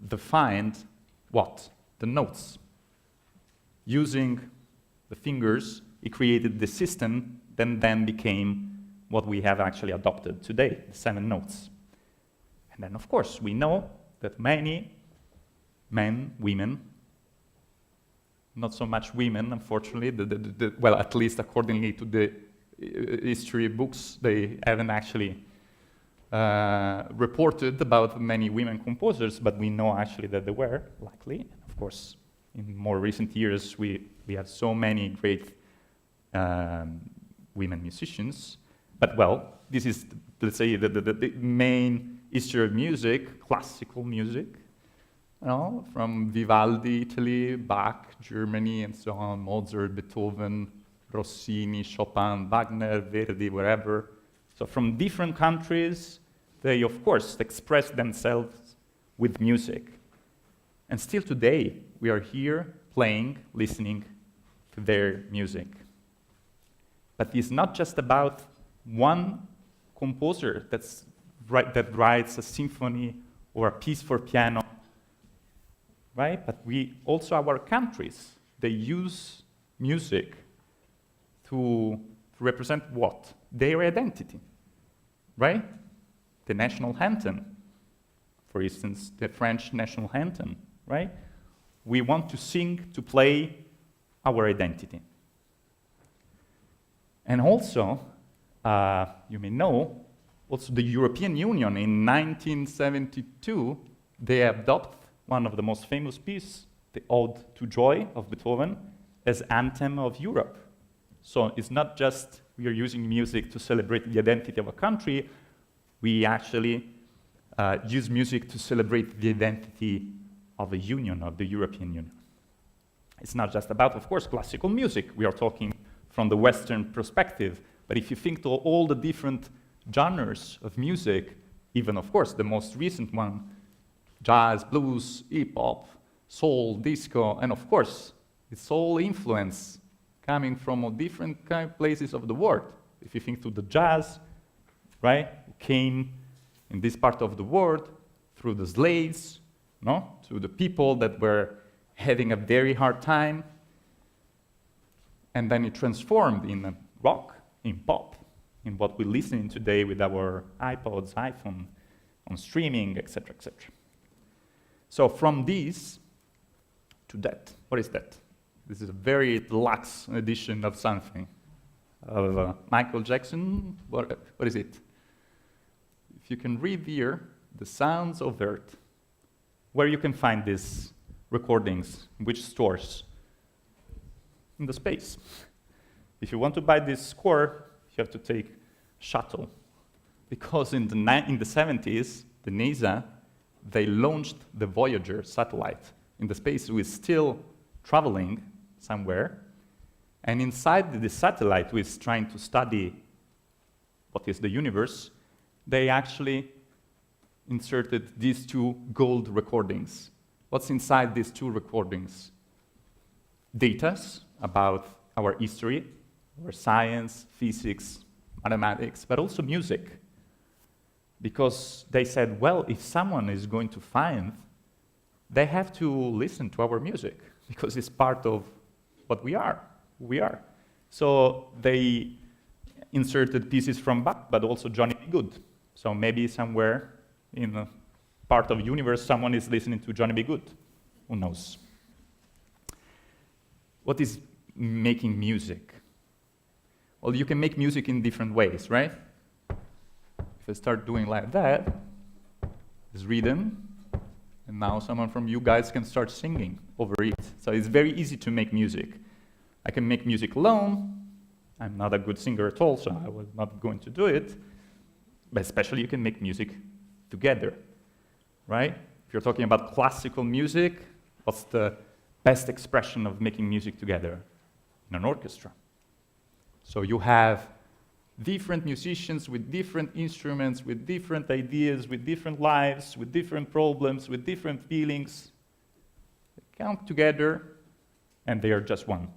defined what? The notes. Using the fingers, he created the system that then became what we have actually adopted today, the 7 notes. And then, of course, we know that many men, women, not so much women, unfortunately, well, at least accordingly to the history books, they haven't actually reported about many women composers, but we know actually that there were, likely. Of course, in more recent years, we have so many great women musicians. But, well, this is, let's say, the main history of music, classical music, you know, from Vivaldi, Italy, Bach, Germany, and so on, Mozart, Beethoven, Rossini, Chopin, Wagner, Verdi, wherever. So from different countries, they, of course, express themselves with music. And still today, we are here playing, listening to their music. But it's not just about one composer that writes a symphony or a piece for piano, right? But we also, our countries, they use music to represent what? Their identity, right? The national anthem, for instance, the French national anthem, right? We want to sing, to play our identity. And also, you may know, also the European Union in 1972, they adopted one of the most famous pieces, the Ode to Joy of Beethoven, as anthem of Europe. So it's not just we are using music to celebrate the identity of a country, we actually use music to celebrate the identity of a union, of the European Union. It's not just about, of course, classical music. We are talking from the Western perspective. But if you think to all the different genres of music, even, of course, the most recent one, jazz, blues, hip-hop, soul, disco, and of course, it's all influence coming from all different kind of places of the world. If you think to the jazz, right, came in this part of the world through the slaves, no, to the people that were having a very hard time, and then it transformed in rock, in pop, in what we're listening today with our iPods, iPhone, on streaming, etc., etc. So from this to that, what is that? This is a very deluxe edition of something, of Michael Jackson. What is it? If you can read here, The Sounds of Earth, where you can find these recordings, which stores? In the space. If you want to buy this score, you have to take shuttle. Because in the 70s, the NASA, they launched the Voyager satellite in the space, who is still traveling somewhere. And inside the satellite, who is trying to study what is the universe, they actually inserted these 2 gold recordings. What's inside these 2 recordings? Data about our history, our science, physics, mathematics, but also music. Because they said, well, if someone is going to find, they have to listen to our music, because it's part of what we are, who we are. So they inserted pieces from Bach, but also Johnny B. Good. So maybe somewhere in a part of the universe, someone is listening to Johnny B. Good. Who knows? What is making music? Well, you can make music in different ways, right? If I start doing like that, it's rhythm, and now someone from you guys can start singing over it. So it's very easy to make music. I can make music alone. I'm not a good singer at all, so I was not going to do it. But especially you can make music together, right? If you're talking about classical music, what's the best expression of making music together? In an orchestra. So you have different musicians with different instruments, with different ideas, with different lives, with different problems, with different feelings. They come together, and they are just one.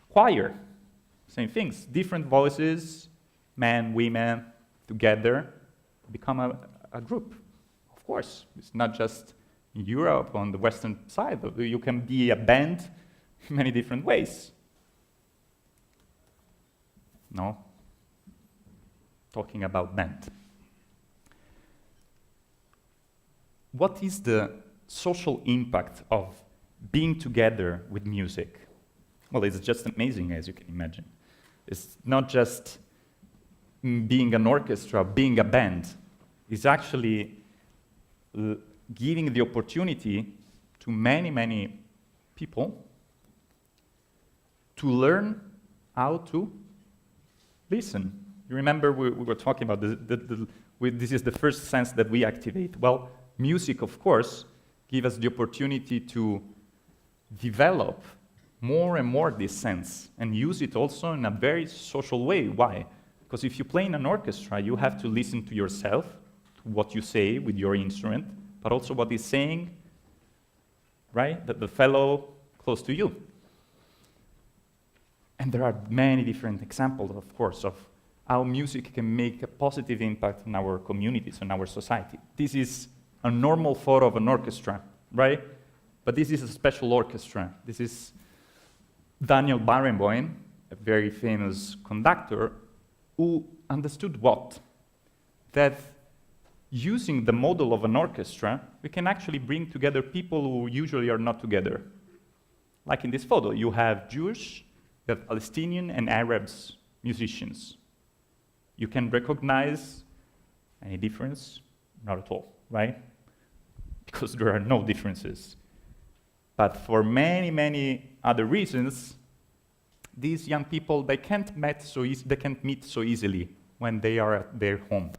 Choir, same things. Different voices, men, women, together, become a group. Of course, it's not just in Europe, on the Western side. You can be a band in many different ways. No? Talking about band. What is the social impact of being together with music? Well, it's just amazing, as you can imagine. It's not just being an orchestra, being a band. It's actually giving the opportunity to many, many people to learn how to listen. You remember we were talking about this is the first sense that we activate. Well, music, of course, gives us the opportunity to develop more and more this sense and use it also in a very social way. Why? Because if you play in an orchestra, you have to listen to yourself, to what you say with your instrument, but also what is saying, right? The fellow close to you. And there are many different examples, of course, of how music can make a positive impact on our communities, on our society. This is a normal photo of an orchestra, right? But this is a special orchestra. This is Daniel Barenboim, a very famous conductor, who understood what? That using the model of an orchestra, we can actually bring together people who usually are not together. Like in this photo, you have Jewish, you have Palestinian and Arabs musicians. You can recognize any difference? Not at all, right? Because there are no differences. But for many, many other reasons, these young people, they can't meet so easily when they are at their home.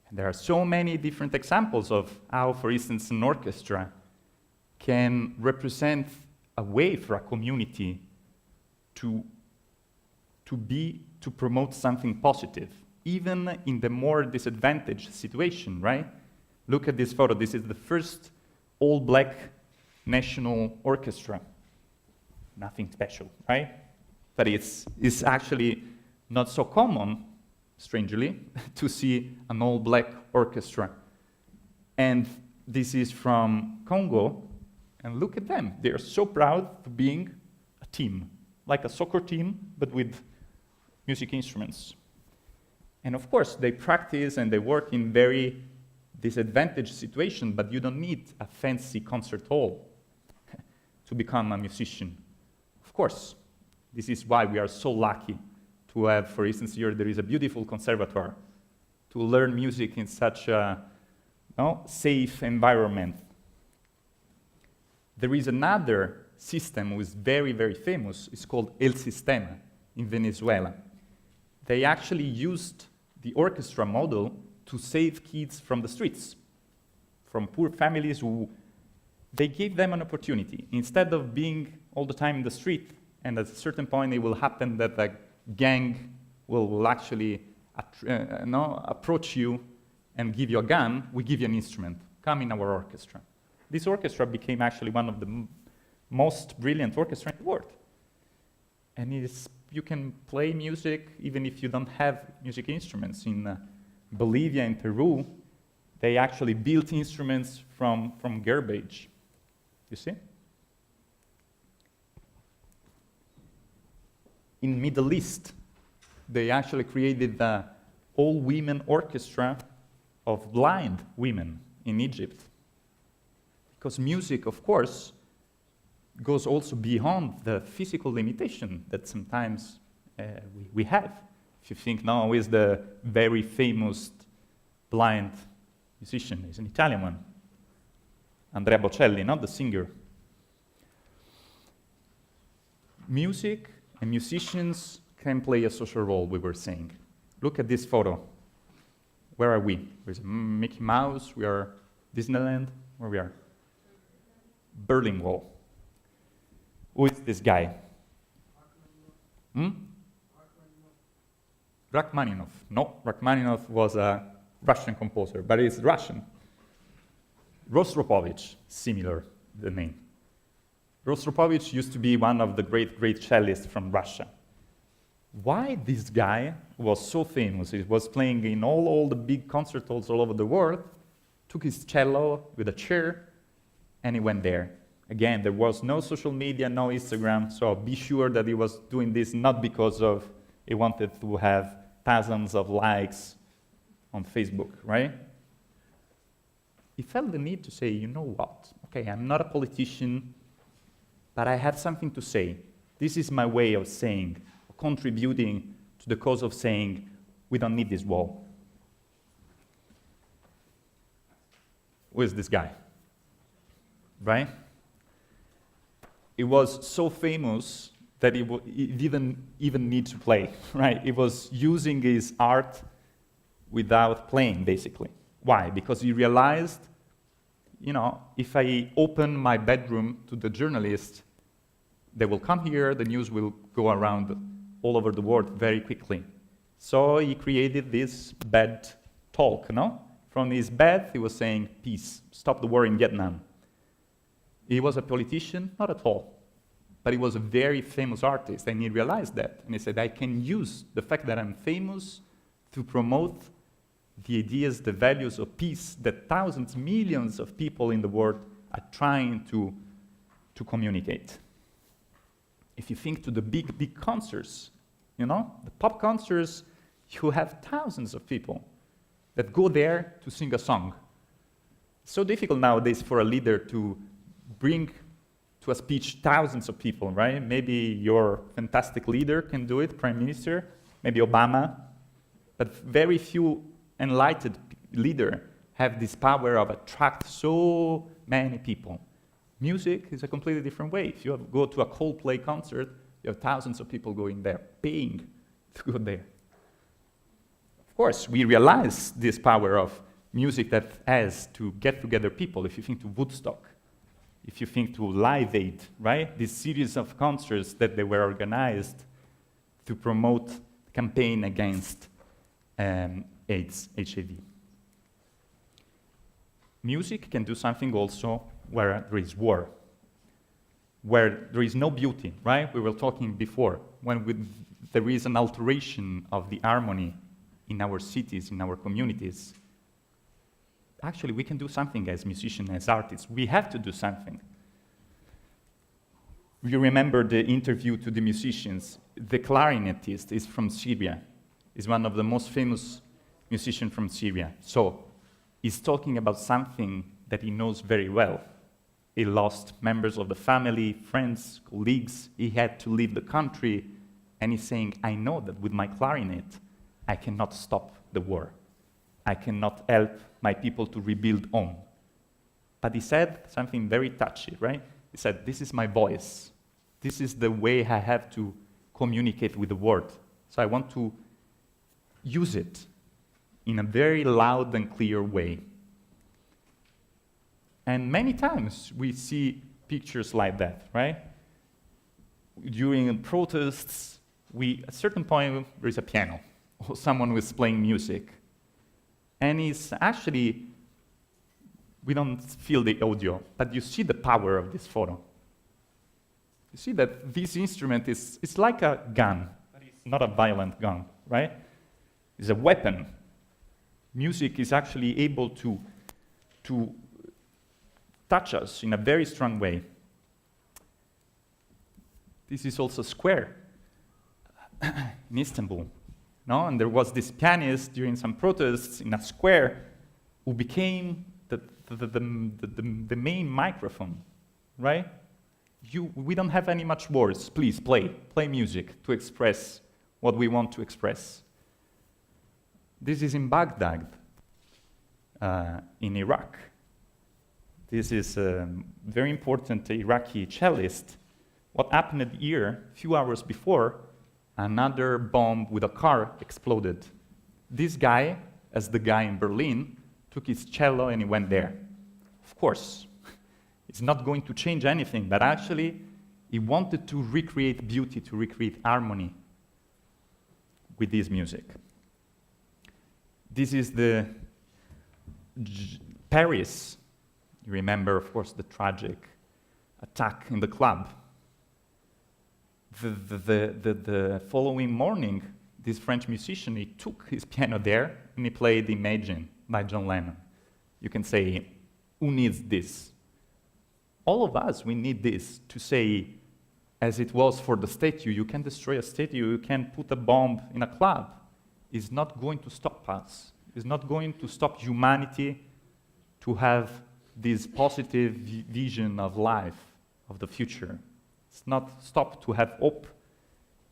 And there are so many different examples of how, for instance, an orchestra can represent a way for a community to promote something positive, even in the more disadvantaged situation, right? Look at this photo. This is the first all-black national orchestra. Nothing special, right? But it's actually not so common, strangely, to see an all-black orchestra. And this is from Congo, and look at them. They are so proud of being a team, like a soccer team, but with music instruments. And of course, they practice and they work in very disadvantaged situations, but you don't need a fancy concert hall to become a musician. Of course, this is why we are so lucky to have, for instance, here there is a beautiful conservatoire, to learn music in such a safe environment. There is another system who is very, very famous. It's called El Sistema in Venezuela. They actually used the orchestra model to save kids from the streets, from poor families who they gave them an opportunity. Instead of being all the time in the street, and at a certain point it will happen that a gang will actually approach you and give you a gun, we give you an instrument. Come in our orchestra. This orchestra became actually one of the most brilliant orchestras in the world. And you can play music even if you don't have music instruments. In Bolivia and Peru, they actually built instruments from garbage. You see? In Middle East, they actually created the all-women orchestra of blind women in Egypt. Because music, of course, goes also beyond the physical limitation that sometimes we have. If you think now is the very famous blind musician, he's an Italian one, Andrea Bocelli, not the singer. Music and musicians can play a social role, we were saying. Look at this photo. Where are we? There's Mickey Mouse, we are Disneyland, where we are? Berlin Wall. Who is this guy? Rachmaninoff. No, Rachmaninoff was a Russian composer, but he's Russian. Rostropovich, similar, the name. Rostropovich used to be one of the great cellists from Russia. Why this guy was so famous? He was playing in all the big concert halls all over the world, took his cello with a chair, and he went there. Again, there was no social media, no Instagram, so be sure that he was doing this not because of he wanted to have thousands of likes on Facebook, right? He felt the need to say, you know what? Okay, I'm not a politician, but I have something to say. This is my way of saying, contributing to the cause of saying, we don't need this wall. Who is this guy? Right? He was so famous that he didn't even need to play, right? He was using his art without playing, basically. Why? Because he realized, if I open my bedroom to the journalists, they will come here, the news will go around all over the world very quickly. So he created this bed talk, no? From his bed, he was saying, peace, stop the war in Vietnam. He was a politician? Not at all. But he was a very famous artist, and he realized that. And he said, I can use the fact that I'm famous to promote the ideas, the values of peace that thousands, millions of people in the world are trying to communicate. If you think to the big concerts, the pop concerts, you have thousands of people that go there to sing a song. It's so difficult nowadays for a leader to bring to a speech thousands of people, right? Maybe your fantastic leader can do it, Prime Minister, maybe Obama, but very few enlightened leaders have this power of attract so many people. Music is a completely different way. If you go to a Coldplay concert, you have thousands of people going there, paying to go there. Of course, we realize this power of music that has to get together people. If you think to Woodstock, if you think to Live Aid, right? This series of concerts that they were organized to promote the campaign against AIDS, HIV. Music can do something also where there is war, where there is no beauty, right? We were talking before, when there is an alteration of the harmony in our cities, in our communities. Actually, we can do something as musicians, as artists. We have to do something. You remember the interview to the musicians. The clarinetist is from Syria. He's one of the most famous musicians from Syria. So he's talking about something that he knows very well. He lost members of the family, friends, colleagues. He had to leave the country. And he's saying, I know that with my clarinet, I cannot stop the war. I cannot help my people to rebuild home. But he said something very touchy, right? He said, this is my voice. This is the way I have to communicate with the world. So I want to use it in a very loud and clear way. And many times we see pictures like that, right? During protests, at a certain point, there is a piano, or someone who is playing music. And it's actually, we don't feel the audio, but you see the power of this photo. You see that this instrument it's like a gun, but it's not a violent gun, right? It's a weapon. Music is actually able to touch us in a very strong way. This is also square in Istanbul. No? And there was this pianist during some protests in a square who became the main microphone, right? We don't have any much words. Please play music to express what we want to express. This is in Baghdad, in Iraq. This is a very important Iraqi cellist. What happened here, a few hours before, another bomb with a car exploded. This guy as the guy in Berlin took his cello and he went there. Of course, it's not going to change anything, but actually, he wanted to recreate beauty, to recreate harmony with this music. This is the Paris. You remember, of course, the tragic attack in the club. The following morning, this French musician, he took his piano there and he played Imagine by John Lennon. You can say, who needs this? All of us, we need this to say, as it was for the statue, you can destroy a statue, you can put a bomb in a club. It's not going to stop us. It's not going to stop humanity to have this positive vision of life, of the future. It's not stop to have hope.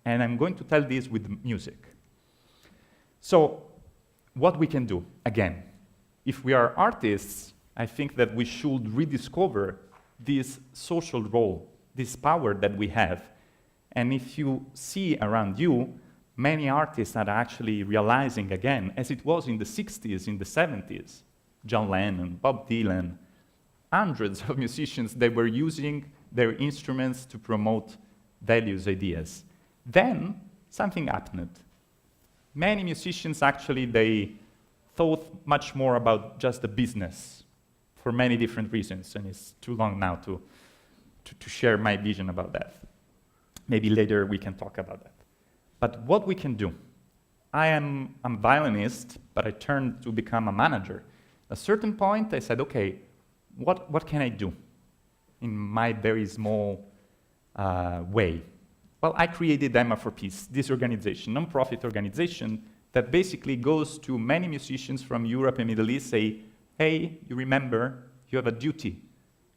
And I'm going to tell this with music. So, what we can do, again, if we are artists, I think that we should rediscover this social role, this power that we have. And if you see around you, many artists are actually realizing again, as it was in the 60s, in the 70s, John Lennon, Bob Dylan, hundreds of musicians, they were using their instruments to promote values, ideas. Then, something happened. Many musicians actually, they thought much more about just the business for many different reasons, and it's too long now to share my vision about that. Maybe later we can talk about that. But what we can do, I'm a violinist, but I turned to become a manager. At a certain point, I said, okay, what can I do in my very small way? Well, I created Emma for Peace, this organization, non-profit organization that basically goes to many musicians from Europe and Middle East, say, hey, you remember, you have a duty.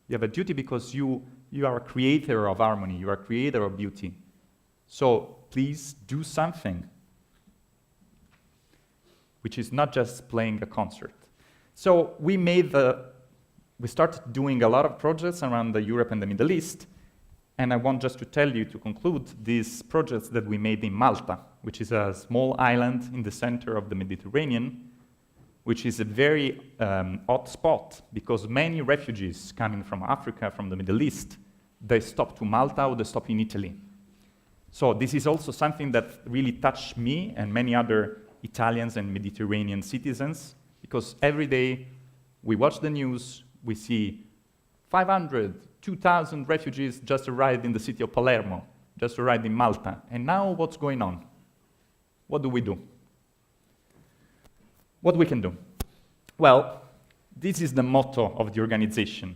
You have a duty because you are a creator of harmony, you are a creator of beauty. So please do something, which is not just playing a concert. So we started doing a lot of projects around the Europe and the Middle East, and I want just to tell you, to conclude, these projects that we made in Malta, which is a small island in the center of the Mediterranean, which is a very hot spot because many refugees coming from Africa, from the Middle East, they stop to Malta or they stop in Italy. So this is also something that really touched me and many other Italians and Mediterranean citizens, because every day we watch the news, we see 500, 2,000 refugees just arrived in the city of Palermo, just arrived in Malta. And now what's going on? What do we do? What we can do? Well, this is the motto of the organization.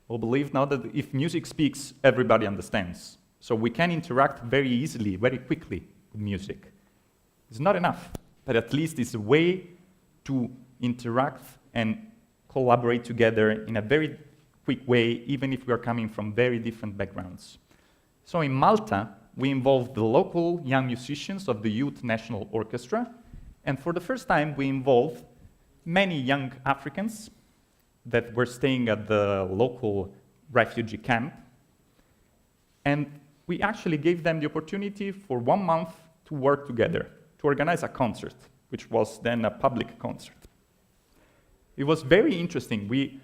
We believe now that if music speaks, everybody understands. So we can interact very easily, very quickly with music. It's not enough, but at least it's a way to interact and collaborate together in a very quick way, even if we are coming from very different backgrounds. So in Malta, we involved the local young musicians of the Youth National Orchestra, and for the first time, we involved many young Africans that were staying at the local refugee camp, and we actually gave them the opportunity for 1 month to work together, to organize a concert, which was then a public concert. It was very interesting.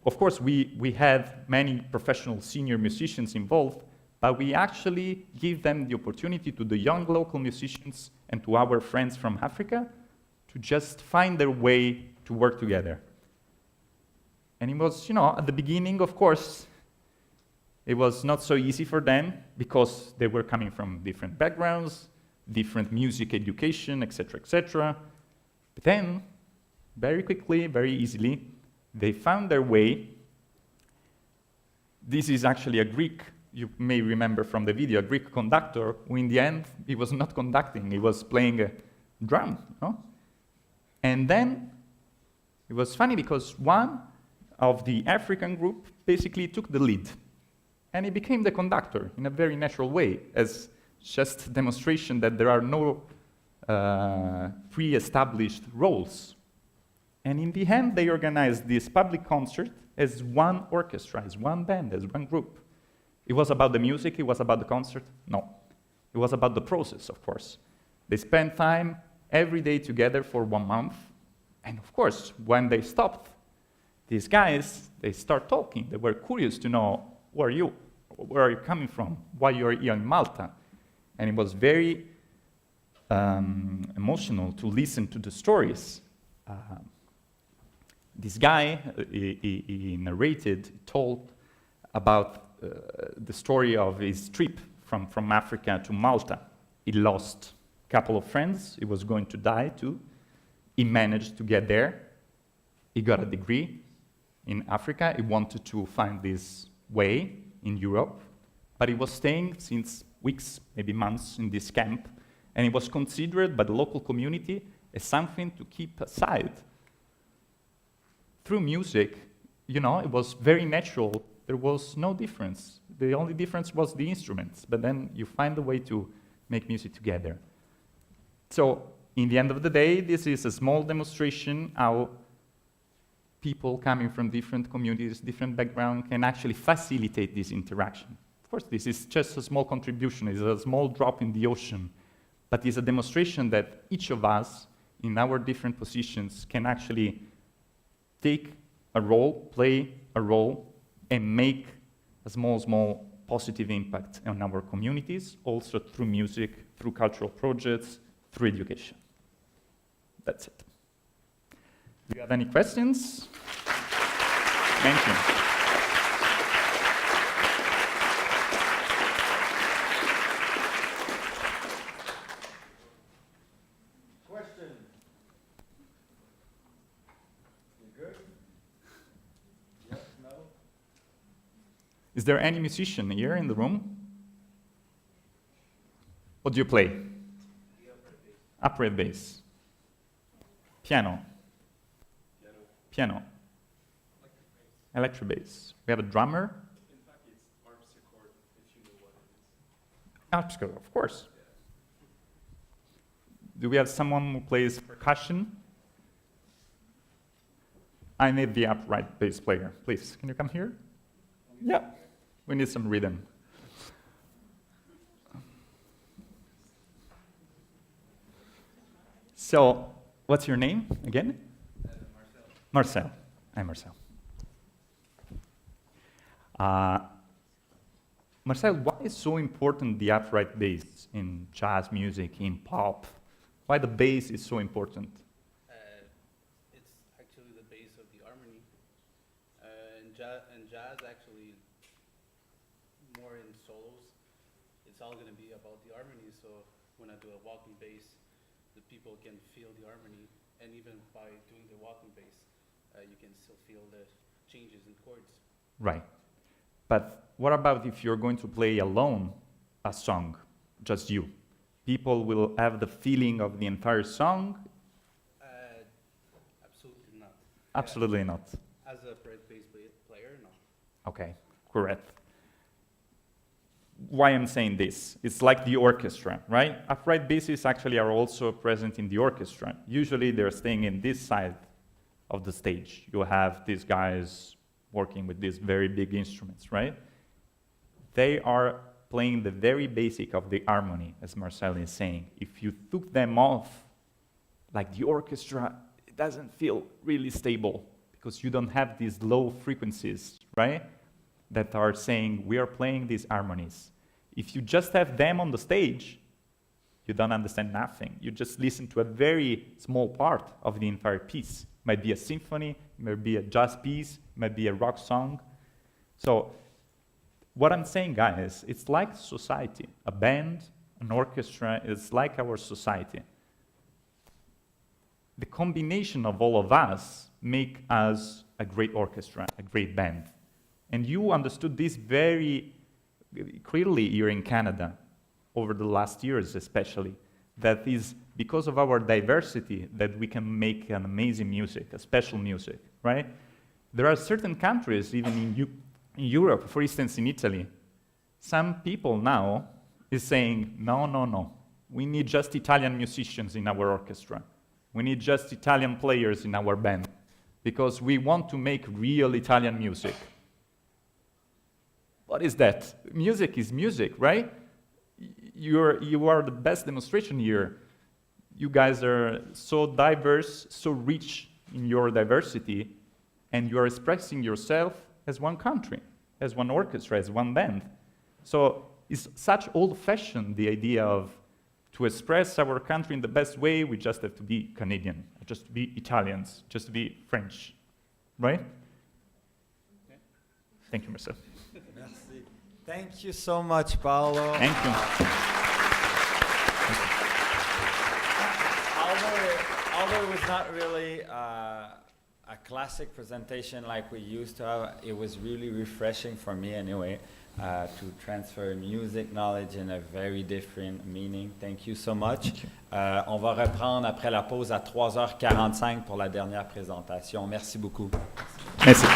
Of course, we had many professional senior musicians involved, but we actually give them the opportunity to the young local musicians and to our friends from Africa to just find their way to work together. And it was, at the beginning, of course, it was not so easy for them because they were coming from different backgrounds, different music education, etc., etc. But then, very quickly, very easily, they found their way. This is actually a Greek, you may remember from the video, a Greek conductor, who in the end, he was not conducting, he was playing a drum. And then, it was funny because one of the African group basically took the lead. And he became the conductor in a very natural way, as just demonstration that there are no pre-established roles. And in the end, they organized this public concert as one orchestra, as one band, as one group. It was about the music, it was about the concert? No. It was about the process, of course. They spent time every day together for 1 month, And of course, when they stopped, these guys, they start talking. They were curious to know, who are you? Where are you coming from? Why you are here in Malta? And it was very emotional to listen to the stories. This guy, he narrated, told about the story of his trip from Africa to Malta. He lost a couple of friends. He was going to die too. He managed to get there. He got a degree in Africa. He wanted to find this way in Europe, but he was staying since weeks, maybe months, in this camp, and it was considered by the local community as something to keep aside. Through music, you know, it was very natural. There was no difference. The only difference was the instruments, but then you find a way to make music together. So, in the end of the day, this is a small demonstration how people coming from different communities, different backgrounds, can actually facilitate this interaction. Of course, this is just a small contribution, it's a small drop in the ocean, but it's a demonstration that each of us, in our different positions, can actually take a role, play a role, and make a small positive impact on our communities, also through music, through cultural projects, through education. That's it. Do you have any questions? Thank you. Question? You good? Yes, no? Is there any musician here in the room? What do you play? Upright bass. Piano. Piano. Electric bass. We have a drummer. In fact, it's harpsichord, if you know what it is. Harpsichord, of course. Do we have someone who plays percussion? I need the upright bass player. Please, can you come here? Yeah, we need some rhythm. So, what's your name again? Marcel. I'm Marcel. Marcel, why is so important the upright bass in jazz music, in pop? Why the bass is so important? It's actually the base of the harmony. In jazz, actually, more in solos, it's all going to be about the harmony. So when I do a walking bass, the people can feel the harmony, and even by doing the walking bass, you can still feel the changes in chords. Right. But what about if you're going to play alone a song, just you? People will have the feeling of the entire song? Absolutely not. Absolutely not. As a bass player, no. Okay, correct. Why I'm saying this? It's like the orchestra, right? Upright basses actually are also present in the orchestra. Usually they're staying in this side of the stage. You have these guys working with these very big instruments, right? They are playing the very basic of the harmony, as Marcel is saying. If you took them off, like the orchestra, it doesn't feel really stable because you don't have these low frequencies, right? That are saying, we are playing these harmonies. If you just have them on the stage, you don't understand nothing. You just listen to a very small part of the entire piece. It might be a symphony, it might be a jazz piece, it might be a rock song. So what I'm saying, guys, it's like society. A band, an orchestra is like our society. The combination of all of us make us a great orchestra, a great band. And you understood this very clearly here in Canada, over the last years especially, that is because of our diversity that we can make an amazing music, a special music, right? There are certain countries, even in Europe, for instance in Italy, some people now is saying, no, we need just Italian musicians in our orchestra. We need just Italian players in our band, because we want to make real Italian music. What is that? Music is music, right? You are the best demonstration here. You guys are so diverse, so rich in your diversity, and you are expressing yourself as one country, as one orchestra, as one band. So it's such old-fashioned, the idea of to express our country in the best way, we just have to be Canadian, just to be Italians, just to be French, right? Okay. Thank you, Marcel. Merci. Thank you so much, Paolo. Thank you. Although it was not really a classic presentation like we used to have, it was really refreshing for me anyway to transfer music knowledge in a very different meaning. Thank you so much. On va reprendre après la pause à 3h45 pour la dernière présentation. Merci beaucoup. Merci.